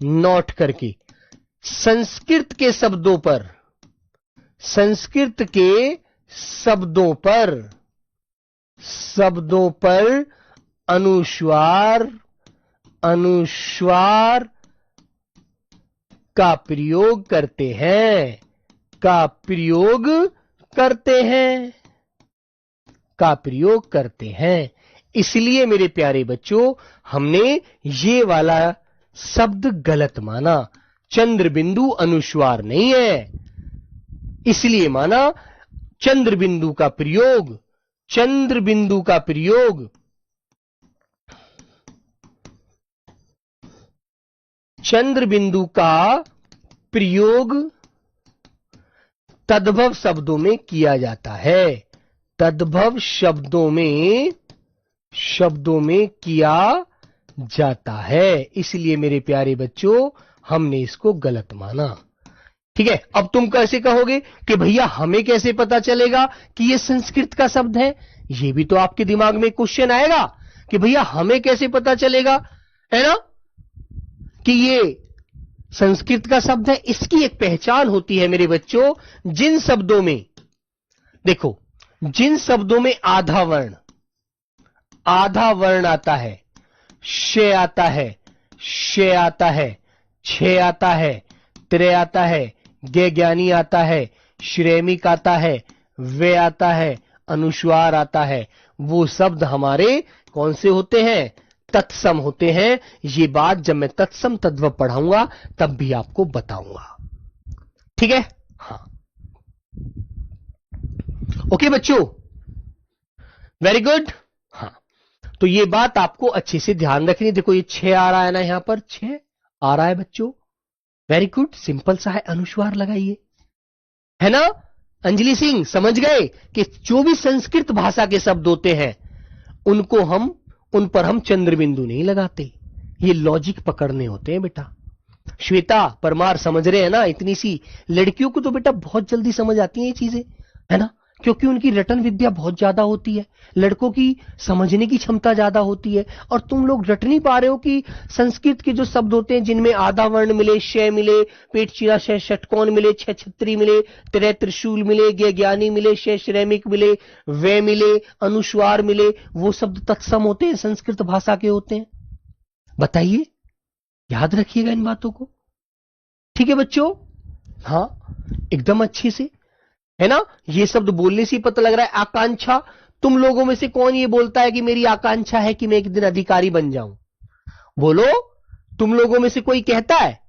नोट करके। संस्कृत के शब्दों पर, संस्कृत के शब्दों पर अनुस्वार का प्रयोग करते हैं, का प्रयोग करते हैं। इसलिए मेरे प्यारे बच्चों हमने ये वाला शब्द गलत माना। चंद्र बिंदु अनुस्वार नहीं है, इसलिए माना चंद्र बिंदु का प्रयोग, चंद्र बिंदु का प्रयोग चंद्र बिंदु का प्रयोग तद्भव शब्दों में किया जाता है, तद्भव शब्दों में किया जाता है। इसलिए मेरे प्यारे बच्चों हमने इसको गलत माना। ठीक है, अब तुम कैसे कहोगे कि भैया हमें कैसे पता चलेगा कि यह संस्कृत का शब्द है? यह भी तो आपके दिमाग में क्वेश्चन आएगा कि भैया हमें कैसे पता चलेगा, है ना, कि ये संस्कृत का शब्द है। इसकी एक पहचान होती है मेरे बच्चों, जिन शब्दों में, देखो, जिन शब्दों में आधा वर्ण आता है, श आता है, श आता है, छ आता है, त्र आता है, गे ज्ञानी आता है, श्रेमिक आता है, वे आता है, अनुस्वार आता है, वो शब्द हमारे कौन से होते हैं? तत्सम होते हैं। ये बात जब मैं तत्सम तद्भव पढ़ाऊंगा तब भी आपको बताऊंगा। ठीक है, हाँ, ओके बच्चों, वेरी गुड। हाँ, तो ये बात आपको अच्छे से ध्यान रखनी। देखो ये 6 आ रहा है ना, यहां पर 6 आ रहा है बच्चों, वेरी गुड, सिंपल सा है, अनुस्वार लगाइए, है ना। अंजलि सिंह समझ गए कि जो भी संस्कृत भाषा के शब्द होते हैं उन पर हम चंद्र बिंदु नहीं लगाते, ये लॉजिक पकड़ने होते हैं बेटा। श्वेता परमार समझ रहे हैं ना, इतनी सी लड़कियों को तो बेटा बहुत जल्दी समझ आती हैं ये चीजें, है ना, क्योंकि उनकी रटन विद्या बहुत ज्यादा होती है, लड़कों की समझने की क्षमता ज्यादा होती है। और तुम लोग रट नहीं पा रहे हो कि संस्कृत के जो शब्द होते हैं जिनमें आधा वर्ण मिले, श मिले, पेट चिरा श षटकोण मिले, छ छत्री मिले, त्र त्रिशूल मिले, गे ज्ञानी मिले, श श्रैमिक मिले, वे मिले, अनुस्वार मिले, वो शब्द तत्सम होते हैं, संस्कृत भाषा के होते हैं। बताइए, याद रखिएगा इन बातों को। ठीक है बच्चों, हाँ, एकदम अच्छे से, है ना। ये शब्द बोलने से पता लग रहा है। आकांक्षा, तुम लोगों में से कौन ये बोलता है कि मेरी आकांक्षा है कि मैं एक दिन अधिकारी बन जाऊं? बोलो, तुम लोगों में से कोई कहता है?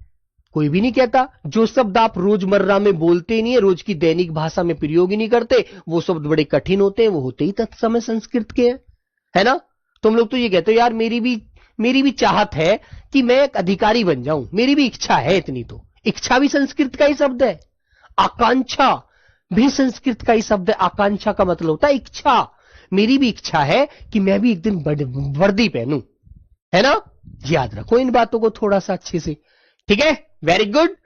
कोई भी नहीं कहता। जो शब्द आप रोजमर्रा में बोलते ही नहीं है, रोज की दैनिक भाषा में प्रयोग ही नहीं करते, वो शब्द बड़े कठिन होते हैं, वो होते ही तत्सम संस्कृत के हैं, है ना। तुम लोग तो ये कहते हो यार मेरी भी चाहत है कि मैं एक अधिकारी बन जाऊं, मेरी भी इच्छा है इतनी। तो इच्छा भी संस्कृत का ही शब्द है, आकांक्षा भी संस्कृत का ही शब्द है। आकांक्षा का मतलब होता है इच्छा। मेरी भी इच्छा है कि मैं भी एक दिन वर्दी पहनूं, है ना। याद रखो इन बातों को थोड़ा सा अच्छे से, ठीक है, वेरी गुड।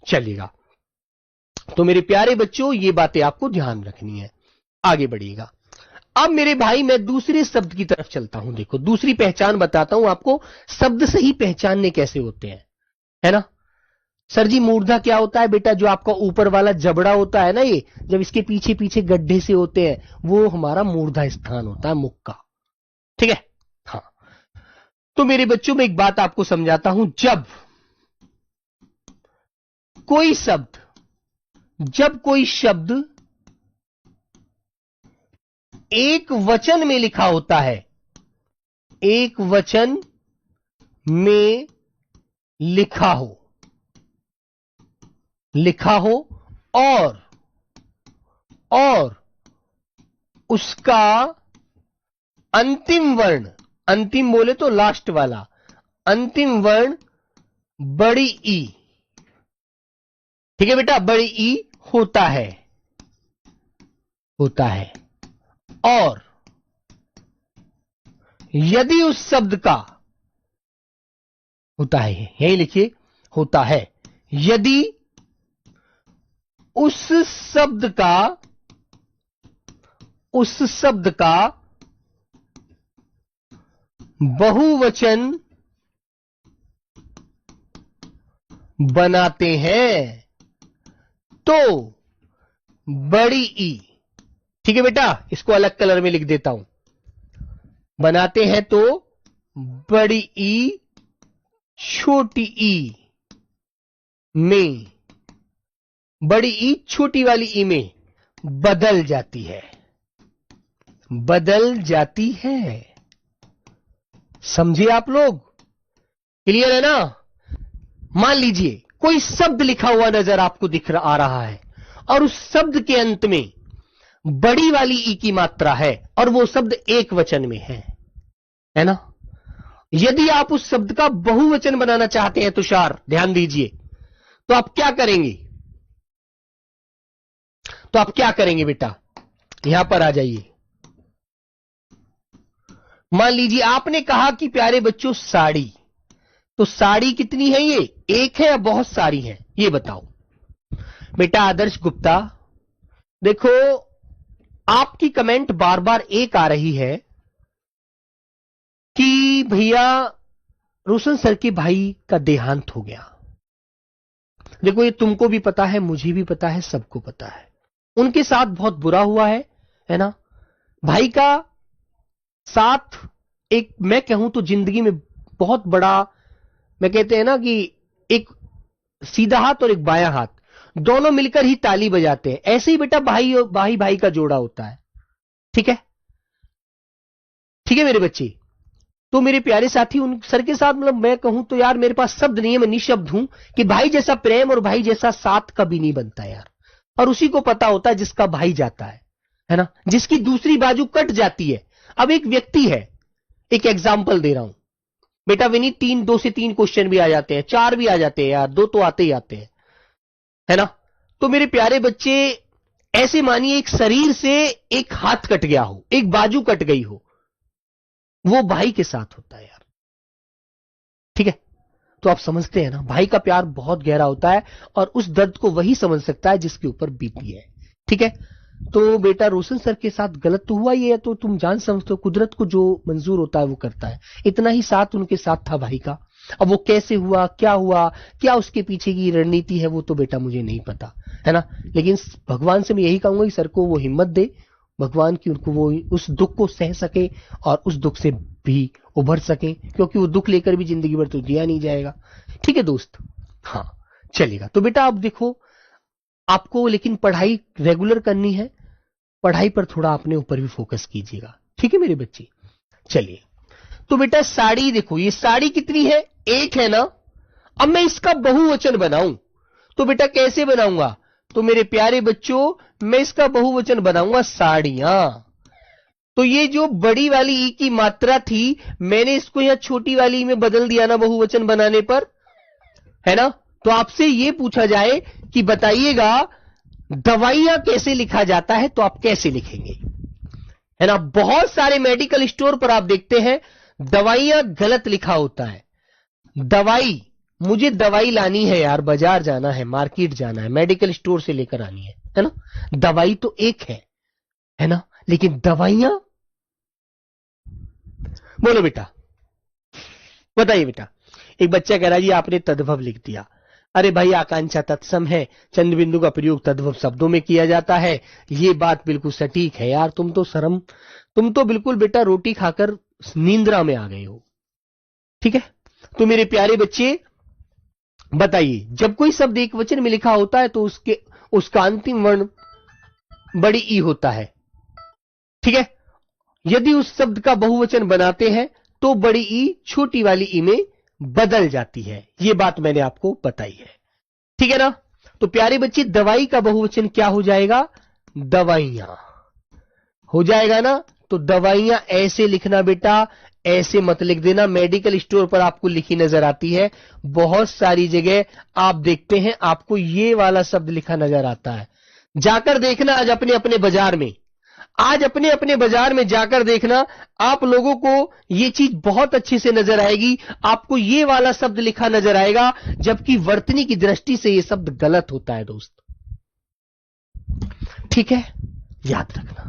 चलिएगा, तो मेरे प्यारे बच्चों ये बातें आपको ध्यान रखनी है, आगे बढ़िएगा। अब मेरे भाई मैं दूसरे शब्द की तरफ चलता हूं। देखो दूसरी पहचान बताता हूं आपको, शब्द से ही पहचानने कैसे होते हैं, है ना। सर जी मूर्धा क्या होता है बेटा? जो आपका ऊपर वाला जबड़ा होता है ना, ये जब इसके पीछे पीछे गड्ढे से होते हैं, वो हमारा मूर्धा स्थान होता है, मुख का। ठीक है, हाँ। तो मेरे बच्चों में एक बात आपको समझाता हूं, जब कोई शब्द एक वचन में लिखा होता है, एक वचन में लिखा हो और उसका अंतिम वर्ण, अंतिम बोले तो लास्ट वाला, अंतिम वर्ण बड़ी ई, ठीक है बेटा, बड़ी ई होता है और यदि उस शब्द का होता है, यही लिखिए, होता है, यदि उस शब्द का बहुवचन बनाते हैं तो बड़ी ई, ठीक है बेटा, इसको अलग कलर में लिख देता हूं, बनाते हैं तो बड़ी ई छोटी ई में, बड़ी ई छोटी वाली ई में बदल जाती है, समझे आप लोग? क्लियर है ना? मान लीजिए कोई शब्द लिखा हुआ नजर आपको आ रहा है और उस शब्द के अंत में बड़ी वाली ई की मात्रा है और वो शब्द एक वचन में है ना? यदि आप उस शब्द का बहुवचन बनाना चाहते हैं तुषार, ध्यान दीजिए, तो आप क्या करेंगे? बेटा, यहां पर आ जाइए। मान लीजिए आपने कहा कि प्यारे बच्चों साड़ी, तो साड़ी कितनी है? ये एक है या बहुत सारी है? ये बताओ बेटा। आदर्श गुप्ता, देखो आपकी कमेंट बार बार एक आ रही है कि भैया रोशन सर के भाई का देहांत हो गया। देखो ये तुमको भी पता है, मुझे भी पता है, सबको पता है। उनके साथ बहुत बुरा हुआ है ना? भाई का साथ एक, मैं कहूं तो जिंदगी में बहुत बड़ा, मैं कहते हैं ना कि एक सीधा हाथ और एक बायां हाथ, दोनों मिलकर ही ताली बजाते हैं। ऐसे ही बेटा भाई का जोड़ा होता है। ठीक है मेरे बच्चे। तो मेरे प्यारे साथी, उन सर के साथ मतलब मैं कहूं तो यार मेरे पास शब्द नहीं है, मैं निशब्द हूं कि भाई जैसा प्रेम और भाई जैसा साथ कभी नहीं बनता यार। और उसी को पता होता है जिसका भाई जाता है ना, जिसकी दूसरी बाजू कट जाती है। अब एक व्यक्ति है, एक एग्जाम्पल दे रहा हूं बेटा विनीत, 2 से 3 क्वेश्चन भी आ जाते हैं, 4 भी आ जाते हैं यार, 2 तो आते ही आते हैं, है ना? तो मेरे प्यारे बच्चे, ऐसे मानिए एक शरीर से एक हाथ कट गया हो, एक बाजू कट गई हो, वो भाई के साथ होता है यार। ठीक है, तो आप समझते हैं ना, भाई का प्यार बहुत गहरा होता है और उस दर्द को वही समझ सकता है जिसके ऊपर बीती है। ठीक है, तो बेटा रोशन सर के साथ गलत तो हुआ ही है, तो तुम जान समझते हो कुदरत को जो मंजूर होता है वो करता है। इतना ही साथ उनके साथ था भाई का। अब वो कैसे हुआ, क्या उसके पीछे की रणनीति है, वो तो बेटा मुझे नहीं पता, है ना? लेकिन भगवान से मैं यही कहूंगा कि सर को वो हिम्मत दे भगवान की, उनको वो उस दुख को सह सके और उस दुख से भी उभर सके, क्योंकि वो दुख लेकर भी जिंदगी भर तो जिया नहीं जाएगा। ठीक है दोस्त? हाँ, चलेगा। तो बेटा आप देखो, आपको लेकिन पढ़ाई रेगुलर करनी है, पढ़ाई पर थोड़ा अपने ऊपर भी फोकस कीजिएगा। ठीक है मेरे बच्चे? चलिए, तो बेटा साड़ी देखो, ये साड़ी कितनी है? एक है ना? अब मैं इसका बहुवचन बनाऊं तो बेटा कैसे बनाऊंगा? तो मेरे प्यारे बच्चों, मैं इसका बहुवचन बनाऊंगा साड़ियां। तो ये जो बड़ी वाली ई की मात्रा थी, मैंने इसको यहां छोटी वाली ई में बदल दिया ना बहुवचन बनाने पर, है ना? तो आपसे ये पूछा जाए कि बताइएगा दवाइयां कैसे लिखा जाता है, तो आप कैसे लिखेंगे? है ना? बहुत सारे मेडिकल स्टोर पर आप देखते हैं दवाइयां गलत लिखा होता है। मुझे दवाई लानी है यार, बाजार जाना है, मार्केट जाना है, मेडिकल स्टोर से लेकर आनी है ना? दवाई तो एक है ना? लेकिन दवाइयां, बोलो बेटा, बताइए बेटा। एक बच्चा कह रहा है जी आपने तद्भव लिख दिया। अरे भाई, आकांक्षा तत्सम है, चंद्र बिंदु का प्रयोग तद्भव शब्दों में किया जाता है, ये बात बिल्कुल सटीक है यार। तुम तो बिल्कुल बेटा रोटी खाकर नींद्रा में आ गए हो। ठीक है, तो मेरे प्यारे बच्चे बताइए, जब कोई शब्द एक वचन में लिखा होता है तो उसका अंतिम वर्ण बड़ी ई होता है। ठीक है, यदि उस शब्द का बहुवचन बनाते हैं तो बड़ी ई छोटी वाली ई में बदल जाती है। यह बात मैंने आपको बताई है। ठीक है ना? तो प्यारे बच्चे, दवाई का बहुवचन क्या हो जाएगा? दवाइयां हो जाएगा ना? तो दवाइयां ऐसे लिखना बेटा, ऐसे मत लिख देना। मेडिकल स्टोर पर आपको लिखी नजर आती है, बहुत सारी जगह आप देखते हैं आपको ये वाला शब्द लिखा नजर आता है। जाकर देखना आज अपने अपने बाजार में, जाकर देखना, आप लोगों को ये चीज बहुत अच्छे से नजर आएगी। आपको ये वाला शब्द लिखा नजर आएगा, जबकि वर्तनी की दृष्टि से ये शब्द गलत होता है दोस्त। ठीक है, याद रखना।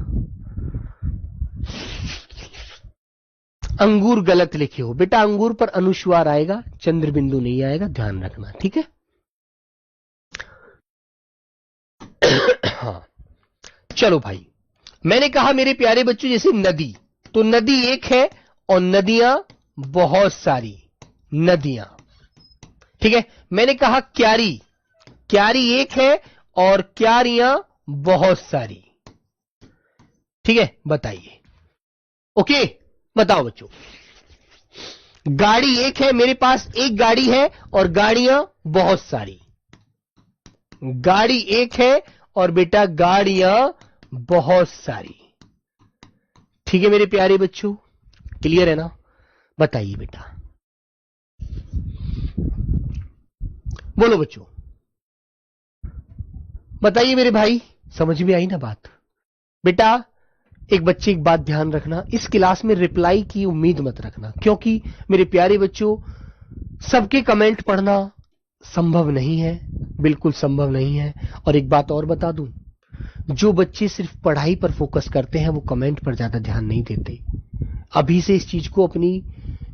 अंगूर गलत लिखे हो बेटा, अंगूर पर अनुस्वार आएगा, चंद्र बिंदु नहीं आएगा, ध्यान रखना। ठीक है? हाँ, चलो भाई, मैंने कहा मेरे प्यारे बच्चों, जैसे नदी, तो नदी एक है और नदियां बहुत सारी नदियां। ठीक है, मैंने कहा क्यारी एक है और क्यारियां बहुत सारी। ठीक है, बताइए। ओके, बताओ बच्चों। गाड़ी एक है, मेरे पास एक गाड़ी है और गाड़ियां बहुत सारी। गाड़ी एक है और बेटा गाड़ियां बहुत सारी। ठीक है मेरे प्यारे बच्चों, क्लियर है ना? बताइए बेटा, बोलो बच्चों, बताइए मेरे भाई, समझ में आई ना बात? बेटा एक बच्चे एक बात ध्यान रखना, इस क्लास में रिप्लाई की उम्मीद मत रखना, क्योंकि मेरे प्यारे बच्चों सबके कमेंट पढ़ना संभव नहीं है, बिल्कुल संभव नहीं है। और एक बात और बता दूं, जो बच्चे सिर्फ पढ़ाई पर फोकस करते हैं वो कमेंट पर ज्यादा ध्यान नहीं देते। अभी से इस चीज को अपनी,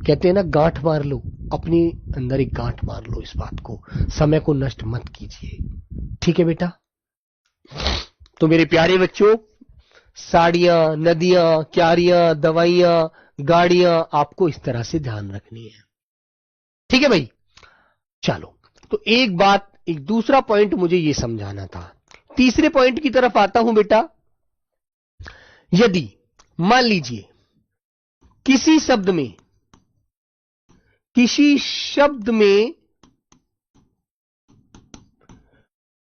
कहते हैं ना, गांठ मार लो, अपने अंदर एक गांठ मार लो इस बात को, समय को नष्ट मत कीजिए। ठीक है बेटा? तो मेरे प्यारे बच्चों, साड़ियां, नदियां, क्यारियां, दवाइयां, गाड़ियां, आपको इस तरह से ध्यान रखनी है। ठीक है भाई? चलो, तो एक बात, एक दूसरा पॉइंट मुझे यह समझाना था। तीसरे पॉइंट की तरफ आता हूं बेटा। यदि मान लीजिए किसी शब्द में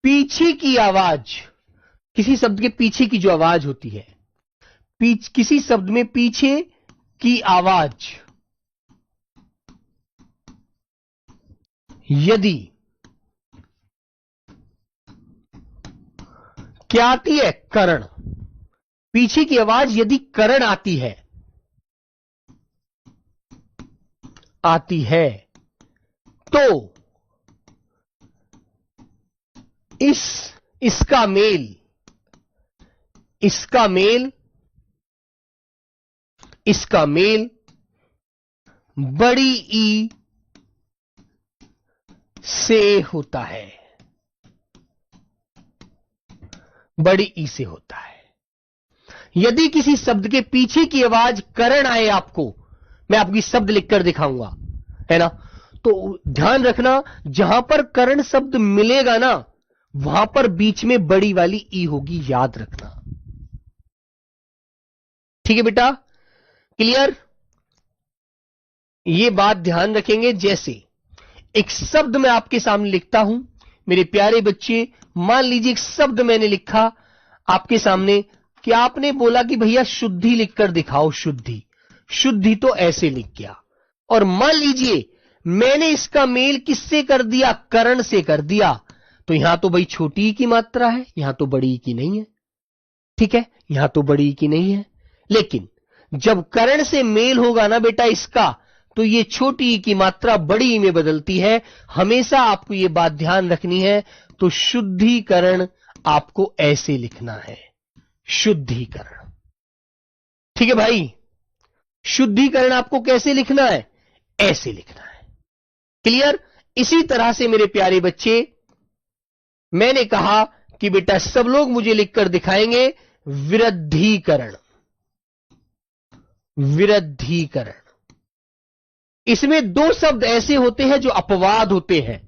पीछे की आवाज, किसी शब्द के पीछे की जो आवाज होती है, किसी शब्द में पीछे की आवाज यदि क्या आती है? करण। पीछे की आवाज यदि करण आती है तो इसका मेल बड़ी ई से होता है, बड़ी ई से होता है। यदि किसी शब्द के पीछे की आवाज करण आए, आपको मैं आपकी शब्द लिखकर दिखाऊंगा, है ना? तो ध्यान रखना, जहां पर करण शब्द मिलेगा ना, वहां पर बीच में बड़ी वाली ई होगी, याद रखना। ठीक है बेटा? क्लियर? ये बात ध्यान रखेंगे। जैसे एक शब्द मैं आपके सामने लिखता हूं, मेरे प्यारे बच्चे, मान लीजिए एक शब्द मैंने लिखा आपके सामने, कि आपने बोला कि भैया शुद्धि लिखकर दिखाओ, शुद्धि तो ऐसे लिख गया। और मान लीजिए मैंने इसका मेल किससे कर दिया? करण से कर दिया। तो यहां तो भाई छोटी ई की मात्रा है, यहां तो बड़ी ई की नहीं है। ठीक है, यहां तो बड़ी ई की नहीं है, लेकिन जब करण से मेल होगा ना बेटा इसका, तो ये छोटी ई की मात्रा बड़ी ई में बदलती है। हमेशा आपको ये बात ध्यान रखनी है। तो शुद्धिकरण आपको ऐसे लिखना है, शुद्धिकरण। ठीक है भाई? शुद्धिकरण आपको कैसे लिखना है? ऐसे लिखना है। क्लियर? इसी तरह से मेरे प्यारे बच्चे, मैंने कहा कि बेटा सब लोग मुझे लिखकर दिखाएंगे विरुद्धीकरण। विरुद्धीकरण, इसमें दो शब्द ऐसे होते हैं जो अपवाद होते हैं।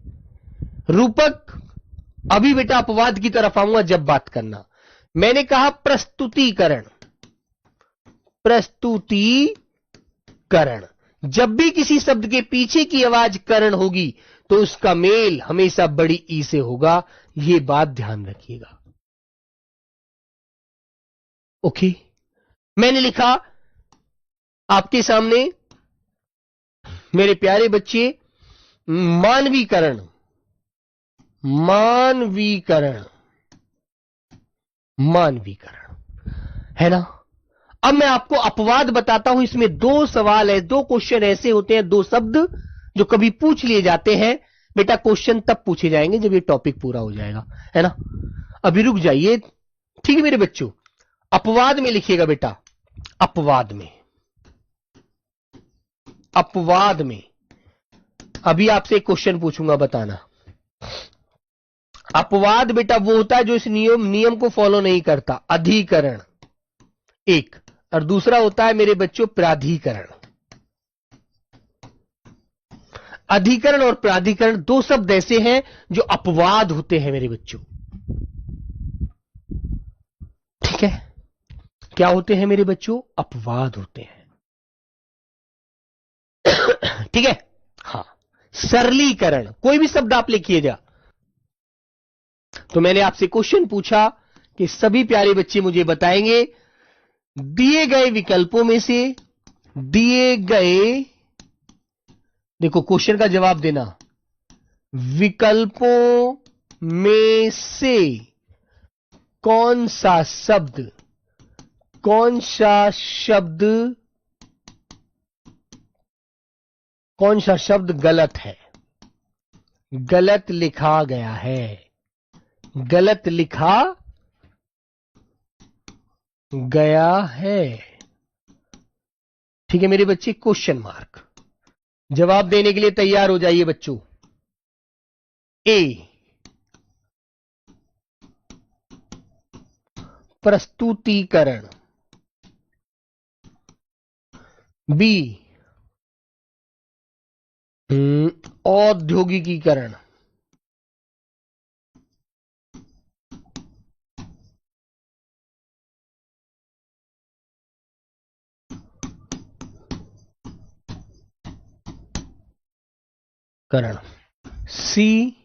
रूपक, अभी बेटा अपवाद की तरफ आऊंगा जब बात करना। मैंने कहा प्रस्तुतीकरण। प्रस्तुतीकरण, जब भी किसी शब्द के पीछे की आवाज करण होगी तो उसका मेल हमेशा बड़ी ई से होगा। यह बात ध्यान रखिएगा। ओके, मैंने लिखा आपके सामने मेरे प्यारे बच्चे, मानवीकरण। मानवीकरण, मानवीकरण, है ना? अब मैं आपको अपवाद बताता हूं। इसमें दो सवाल है, दो क्वेश्चन ऐसे होते हैं, दो शब्द जो कभी पूछ लिए जाते हैं। बेटा क्वेश्चन तब पूछे जाएंगे जब ये टॉपिक पूरा हो जाएगा, है ना? अभी रुक जाइए। ठीक है मेरे बच्चों? अपवाद में लिखिएगा बेटा, अपवाद में। अपवाद में अभी आपसे एक क्वेश्चन पूछूंगा, बताना। अपवाद बेटा वो होता है जो इस नियम को फॉलो नहीं करता। अधिकरण एक, और दूसरा होता है मेरे बच्चों प्राधिकरण। अधिकरण और प्राधिकरण दो शब्द ऐसे हैं जो अपवाद होते हैं मेरे बच्चों। ठीक है? क्या होते हैं मेरे बच्चों? अपवाद होते हैं। ठीक है। हाँ, सरलीकरण, कोई भी शब्द आप लिखिए जा। तो मैंने आपसे क्वेश्चन पूछा कि सभी प्यारे बच्चे मुझे बताएंगे दिए गए विकल्पों में से, दिए गए, देखो क्वेश्चन का जवाब देना, विकल्पों में से कौन सा शब्द गलत है, गलत लिखा गया है, गलत लिखा गया है। ठीक है मेरे बच्चे, क्वेश्चन मार्क। जवाब देने के लिए तैयार हो जाइए बच्चों। ए, प्रस्तुतिकरण। बी, औद्योगिकीकरण। सी,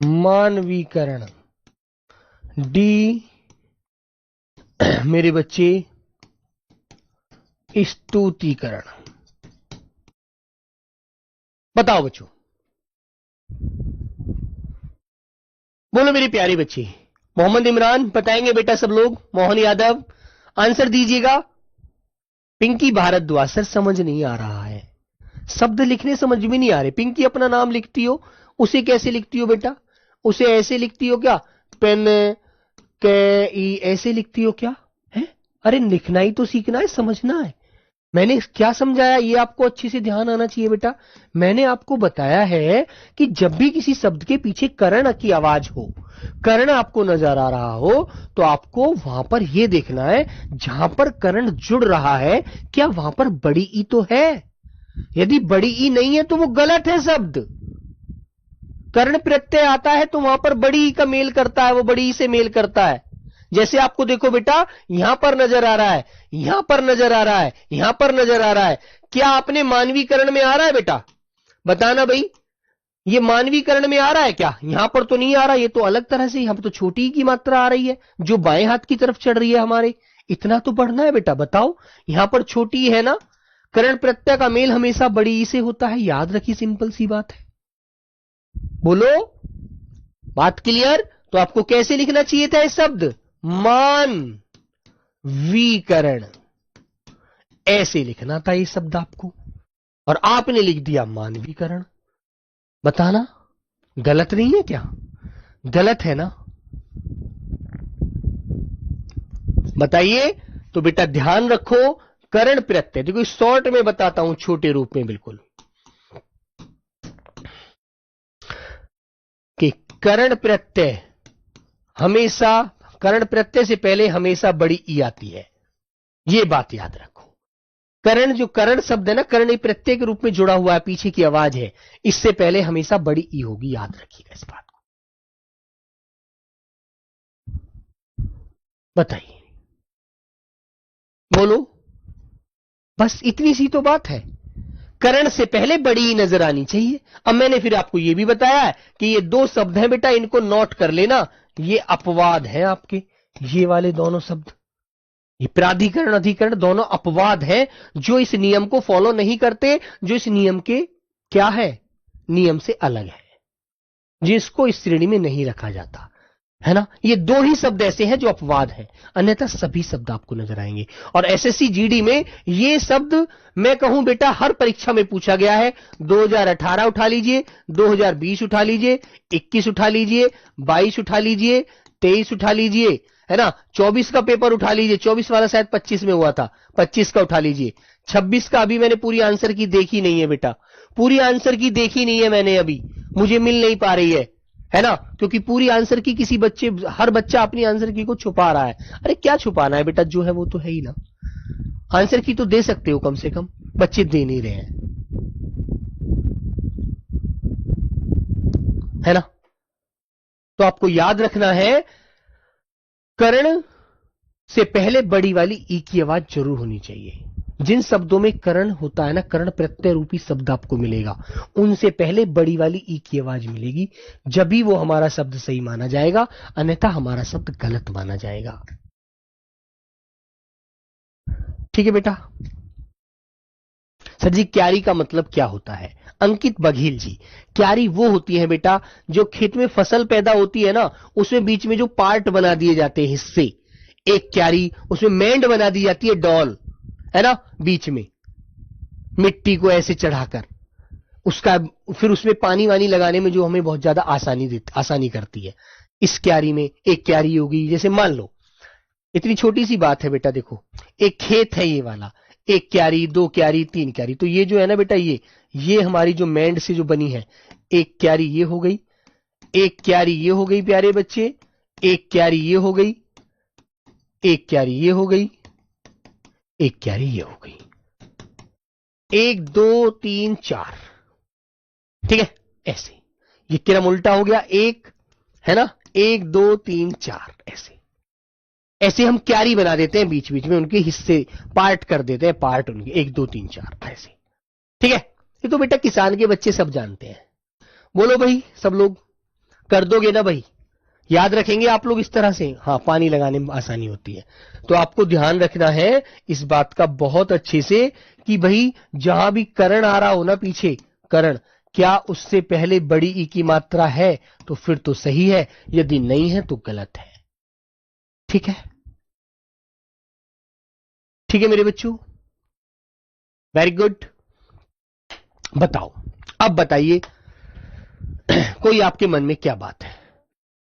मानवीकरण। डी, मेरे बच्चे स्तुतिकरण। बताओ बच्चों, बोलो मेरे प्यारे बच्चे। मोहम्मद इमरान बताएंगे बेटा, सब लोग, मोहन यादव आंसर दीजिएगा। पिंकी भारद्वाज, सर समझ नहीं आ रहा है, शब्द लिखने समझ में नहीं आ रहे। पिंकी अपना नाम लिखती हो, उसे कैसे लिखती हो बेटा? उसे ऐसे लिखती हो क्या, पेन के ई ऐसे लिखती हो क्या है? अरे लिखना ही तो सीखना है, समझना है। मैंने क्या समझाया ये आपको अच्छे से ध्यान आना चाहिए बेटा। मैंने आपको बताया है कि जब भी किसी शब्द के पीछे कर्ण की आवाज हो, कर्ण आपको नजर आ रहा हो, तो आपको वहां पर यह देखना है जहां पर कर्ण जुड़ रहा है क्या वहां पर बड़ी ई तो है। यदि बड़ी ई नहीं है तो वो गलत है शब्द। कर्ण प्रत्यय आता है तो वहां पर बड़ी ई का मेल करता है, वो बड़ी ई से मेल करता है। जैसे आपको देखो बेटा, यहां पर नजर आ रहा है, यहां पर नजर आ रहा है, यहां पर नजर आ रहा है, क्या आपने मानवीकरण में आ रहा है बेटा? बताना भाई, ये मानवीकरण में आ रहा है क्या? यहां पर तो नहीं आ रहा, ये तो अलग तरह से, यहां पर तो छोटी की मात्रा आ रही है जो बाएं हाथ की तरफ चढ़ रही है हमारे। इतना तो पढ़ना है बेटा। बताओ, यहां पर छोटी है ना, कर्ण प्रत्यय का मेल हमेशा बड़ी ई से होता है, याद रखिए, सिंपल सी बात है। बोलो, बात क्लियर? तो आपको कैसे लिखना चाहिए था इस शब्द? मानवीकरण, ऐसे लिखना था ये शब्द आपको, और आपने लिख दिया मानवीकरण। बताना गलत नहीं है क्या? गलत है ना? बताइए। तो बेटा ध्यान रखो, कर्ण प्रत्यय, देखो शॉर्ट में बताता हूं, छोटे रूप में बिल्कुल, कि कर्ण प्रत्यय हमेशा, कर्ण प्रत्यय से पहले हमेशा बड़ी ई आती है, यह बात याद रखो। कर्ण, जो कर्ण शब्द है ना, कर्ण प्रत्यय के रूप में जुड़ा हुआ है, पीछे की आवाज है, इससे पहले हमेशा बड़ी ई होगी, याद रखिएगा इस बात को। बताइए, बोलो, बस इतनी सी तो बात है। कर्ण से पहले बड़ी ई नजर आनी चाहिए। अब मैंने फिर आपको यह भी बताया है कि ये दो शब्द हैं बेटा, इनको नोट कर लेना, ये अपवाद है आपके, ये वाले दोनों शब्द, ये प्राधिकरण अधिकरण दोनों अपवाद हैं, जो इस नियम को फॉलो नहीं करते, जो इस नियम के क्या है, नियम से अलग है, जिसको इस श्रेणी में नहीं रखा जाता है ना। ये दो ही शब्द ऐसे हैं जो अपवाद हैं, अन्यथा सभी शब्द आपको नजर आएंगे। और एसएससी जीडी में ये शब्द मैं कहूं बेटा हर परीक्षा में पूछा गया है। 2018 उठा लीजिए, 2020 उठा लीजिए, 21 उठा लीजिए, 22 उठा लीजिए, 23 उठा लीजिए, है ना, 24 का पेपर उठा लीजिए, 24 वाला शायद 25 में हुआ था, 25 का उठा लीजिए, 26 का अभी मैंने पूरी आंसर की देखी नहीं है बेटा, पूरी आंसर की देखी नहीं है मैंने, अभी मुझे मिल नहीं पा रही है ना, क्योंकि पूरी आंसर की किसी बच्चे, हर बच्चा अपनी आंसर की को छुपा रहा है। अरे क्या छुपाना है बेटा, जो है वो तो है ही ना। आंसर की तो दे सकते हो कम से कम, बच्चे दे नहीं रहे हैं, है ना। तो आपको याद रखना है, कर्ण से पहले बड़ी वाली ई की आवाज जरूर होनी चाहिए। जिन शब्दों में करण होता है ना, करण प्रत्यय रूपी शब्द आपको मिलेगा, उनसे पहले बड़ी वाली ई की आवाज मिलेगी, जब भी वो हमारा शब्द सही माना जाएगा, अन्यथा हमारा शब्द गलत माना जाएगा। ठीक है बेटा। सर जी क्यारी का मतलब क्या होता है? अंकित बघेल जी, क्यारी वो होती है बेटा जो खेत में फसल पैदा होती है ना, उसमें बीच में जो पार्ट बना दिए जाते हैं, हिस्से, एक क्यारी, उसमें मेंड बना दी जाती है, डॉल है ना, बीच में मिट्टी को ऐसे चढ़ाकर, उसका फिर उसमें पानी वानी लगाने में जो हमें बहुत ज्यादा आसानी करती है। इस क्यारी में एक क्यारी होगी, जैसे मान लो इतनी छोटी सी बात है बेटा, देखो एक खेत है ये वाला, एक क्यारी, दो क्यारी, तीन क्यारी, तो ये जो है ना बेटा, ये हमारी जो मेंड से जो बनी है, एक क्यारी ये हो गई, एक क्यारी ये हो गई प्यारे बच्चे, एक क्यारी ये हो गई, एक क्यारी ये हो गई, एक क्यारी ये हो गई, 1 2 3 4, ठीक है, ऐसे ये क्रम उल्टा हो गया, एक है ना, 1 2 3 4, ऐसे ऐसे हम क्यारी बना देते हैं, बीच बीच में उनके हिस्से पार्ट कर देते हैं, पार्ट उनके 1 2 3 4 ऐसे। ठीक है, ये तो बेटा किसान के बच्चे सब जानते हैं। बोलो भाई, सब लोग कर दोगे ना भाई? याद रखेंगे आप लोग इस तरह से? हाँ, पानी लगाने में आसानी होती है। तो आपको ध्यान रखना है इस बात का बहुत अच्छे से कि भाई जहां भी करण आ रहा हो ना, पीछे करण, क्या उससे पहले बड़ी ई की मात्रा है तो फिर तो सही है, यदि नहीं है तो गलत है। ठीक है, ठीक है मेरे बच्चों, वेरी गुड। बताओ, अब बताइए कोई आपके मन में क्या बात है?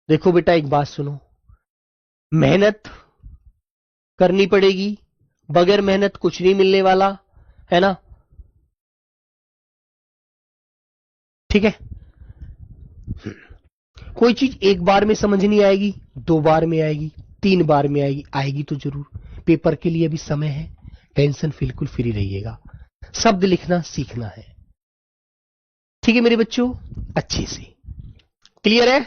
देखो बेटा एक बात सुनो, मेहनत करनी पड़ेगी, बगैर मेहनत कुछ नहीं मिलने वाला है ना। ठीक है, कोई चीज एक बार में समझ नहीं आएगी, 2 बार में आएगी, 3 बार में आएगी, आएगी तो जरूर। पेपर के लिए अभी समय है, टेंशन बिल्कुल फ्री रहिएगा, शब्द लिखना सीखना है। ठीक है मेरे बच्चों, अच्छे से क्लियर है?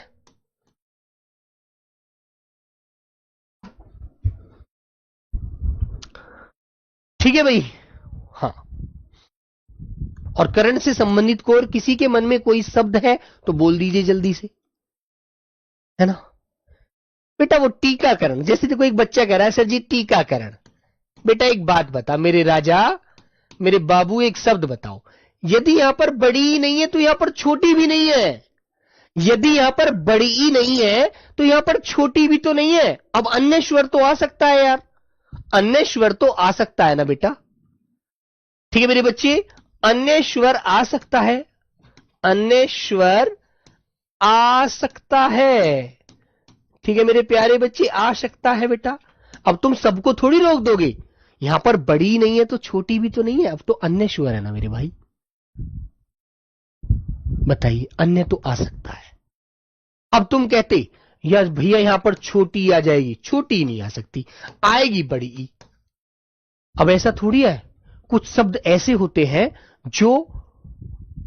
ठीक है भाई। हाँ, और करंट से संबंधित को और किसी के मन में कोई शब्द है तो बोल दीजिए जल्दी से, है ना बेटा। वो टीकाकरण, जैसे देखो एक बच्चा कह रहा है सर जी टीकाकरण, बेटा एक बात बता मेरे राजा, मेरे बाबू, एक शब्द बताओ, यदि यहां पर बड़ी नहीं है तो यहां पर छोटी भी नहीं है, यदि यहां पर बड़ी ई नहीं है तो यहां पर छोटी भी तो नहीं है। अब अन्य स्वर तो आ सकता है यार, अन्य स्वर तो आ सकता है ना बेटा। ठीक है मेरे बच्चे, अन्य स्वर आ सकता है, अन्य स्वर आ सकता है। ठीक है मेरे प्यारे बच्चे, आ सकता है बेटा। अब तुम सबको थोड़ी रोक दोगे, यहां पर बड़ी नहीं है तो छोटी भी तो नहीं है, अब तो अन्य स्वर है ना मेरे भाई। बताइए, अन्य तो आ सकता है। अब तुम कहते यार भैया यहां पर छोटी आ जाएगी, छोटी नहीं आ सकती, आएगी बड़ी ई। अब ऐसा थोड़ी है, कुछ शब्द ऐसे होते हैं जो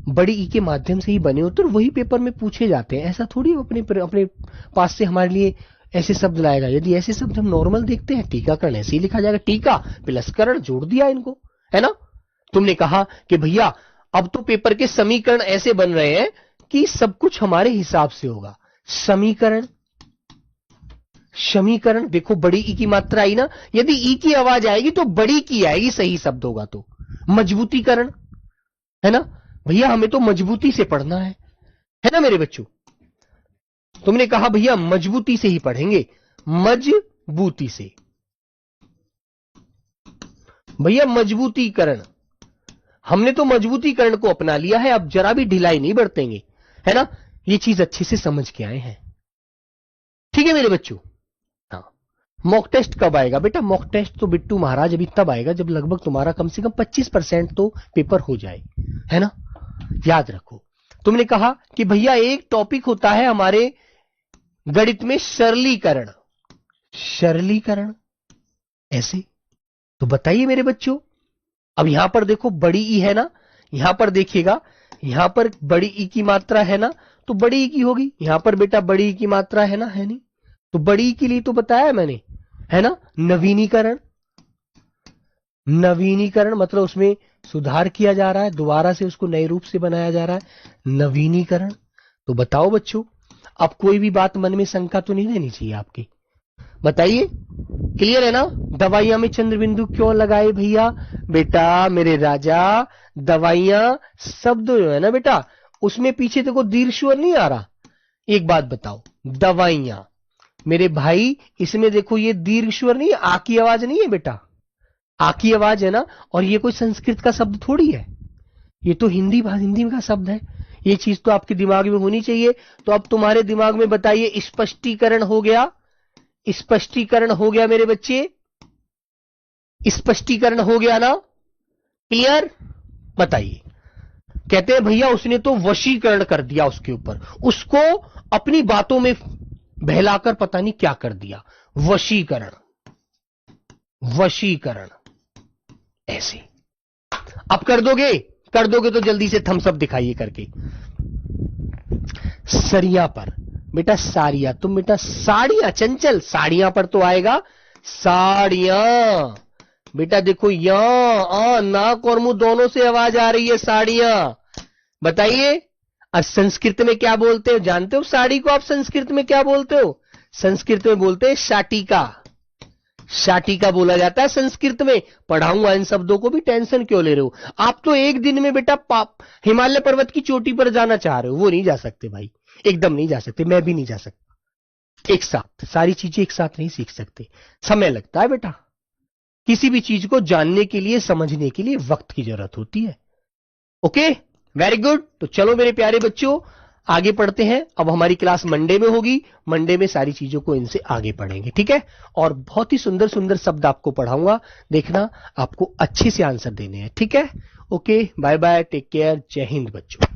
बड़ी ई के माध्यम से ही बने होते और वही पेपर में पूछे जाते हैं। ऐसा थोड़ी अपने अपने पास से हमारे लिए ऐसे शब्द लाएगा। यदि ऐसे शब्द हम नॉर्मल देखते हैं, टीकाकरण ऐसे ही लिखा जाएगा, टीका प्लस करण जोड़ दिया इनको, है ना। तुमने कहा कि भैया अब तो पेपर के समीकरण ऐसे बन रहे हैं कि सब कुछ हमारे हिसाब से होगा। समीकरण, समीकरण, देखो बड़ी ई की मात्रा आई ना, यदि ई की आवाज आएगी तो बड़ी की आएगी, सही शब्द होगा तो। मजबूतीकरण, है ना भैया, हमें तो मजबूती से पढ़ना है ना मेरे बच्चों। तुमने कहा भैया मजबूती से ही पढ़ेंगे, मजबूती से, भैया मजबूतीकरण, हमने तो मजबूतीकरण को अपना लिया है, अब जरा भी ढिलाई नहीं बरतेंगे, है ना। ये चीज अच्छे से समझ के आए हैं। ठीक है मेरे बच्चों। हाँ, मॉक टेस्ट कब आएगा बेटा? मॉक टेस्ट तो बिट्टू महाराज अभी तब आएगा जब लगभग तुम्हारा कम से कम 25% तो पेपर हो जाए, है ना। याद रखो, तुमने कहा कि भैया एक टॉपिक होता है हमारे गणित में सरलीकरण, सरलीकरण ऐसे, तो बताइए मेरे बच्चों। अब यहां पर देखो बड़ी ई है ना, यहां पर देखिएगा, यहां पर बड़ी ई की मात्रा है ना, तो बड़ी ई की होगी। यहां पर बेटा बड़ी ई की मात्रा है ना, है नहीं, तो बड़ी ई के लिए तो बताया मैंने, है ना, नवीनीकरण, नवीनीकरण मतलब उसमें सुधार किया जा रहा है, दोबारा से उसको नए रूप से बनाया जा रहा है, नवीनीकरण। तो बताओ बच्चों, अब कोई भी बात मन में शंका तो नहीं रहनी चाहिए आपकी, बताइए। क्लियर है ना? दवाइयां में चंद्र बिंदु क्यों लगाए भैया? बेटा मेरे राजा, दवाइयां शब्द जो है ना बेटा, उसमें पीछे देखो दीर्घ स्वर नहीं आ रहा। एक बात बताओ, दवाइयां मेरे भाई, इसमें देखो ये दीर्घ स्वर नहीं, आ की आवाज नहीं है बेटा, आ की आवाज है ना। और ये कोई संस्कृत का शब्द थोड़ी है, ये तो हिंदी का शब्द है। ये चीज तो आपके दिमाग में होनी चाहिए। तो अब तुम्हारे दिमाग में बताइए, स्पष्टीकरण हो गया, स्पष्टीकरण हो गया मेरे बच्चे, स्पष्टीकरण हो गया ना? क्लियर? बताइए। कहते हैं भैया उसने तो वशीकरण कर दिया उसके ऊपर, उसको अपनी बातों में बहलाकर पता नहीं क्या कर दिया। वशीकरण, वशीकरण ऐसे। अब कर दोगे? कर दोगे तो जल्दी से थम्स अप दिखाइए करके। सरिया पर बेटा, साड़ियां, तुम बेटा साड़ियां, चंचल साड़ियां पर तो आएगा, साड़ियां बेटा। देखो यहां नाक और मुंह दोनों से आवाज आ रही है, साड़ियां। बताइए, और संस्कृत में क्या बोलते हो? जानते हो साड़ी को आप संस्कृत में क्या बोलते हो? संस्कृत में बोलते हैं शाटिका, शाटिका बोला जाता है संस्कृत में। पढ़ाऊंगा इन शब्दों को भी, टेंशन क्यों ले रहे हो? आप तो एक दिन में बेटा हिमालय पर्वत की चोटी पर जाना चाह रहे हो, वो नहीं जा सकते भाई, एकदम नहीं जा सकते, मैं भी नहीं जा सकता। एक साथ सारी चीजें एक साथ नहीं सीख सकते, समय लगता है बेटा। किसी भी चीज को जानने के लिए, समझने के लिए वक्त की जरूरत होती है। Okay, very good. तो चलो मेरे प्यारे बच्चों, आगे पढ़ते हैं। अब हमारी क्लास मंडे में होगी, मंडे में सारी चीजों को इनसे आगे पढ़ेंगे, ठीक है? और बहुत ही सुंदर सुंदर शब्द आपको पढ़ाऊंगा, देखना आपको अच्छे से आंसर देने हैं, ठीक है? Okay, bye bye, take care, जय हिंद बच्चों।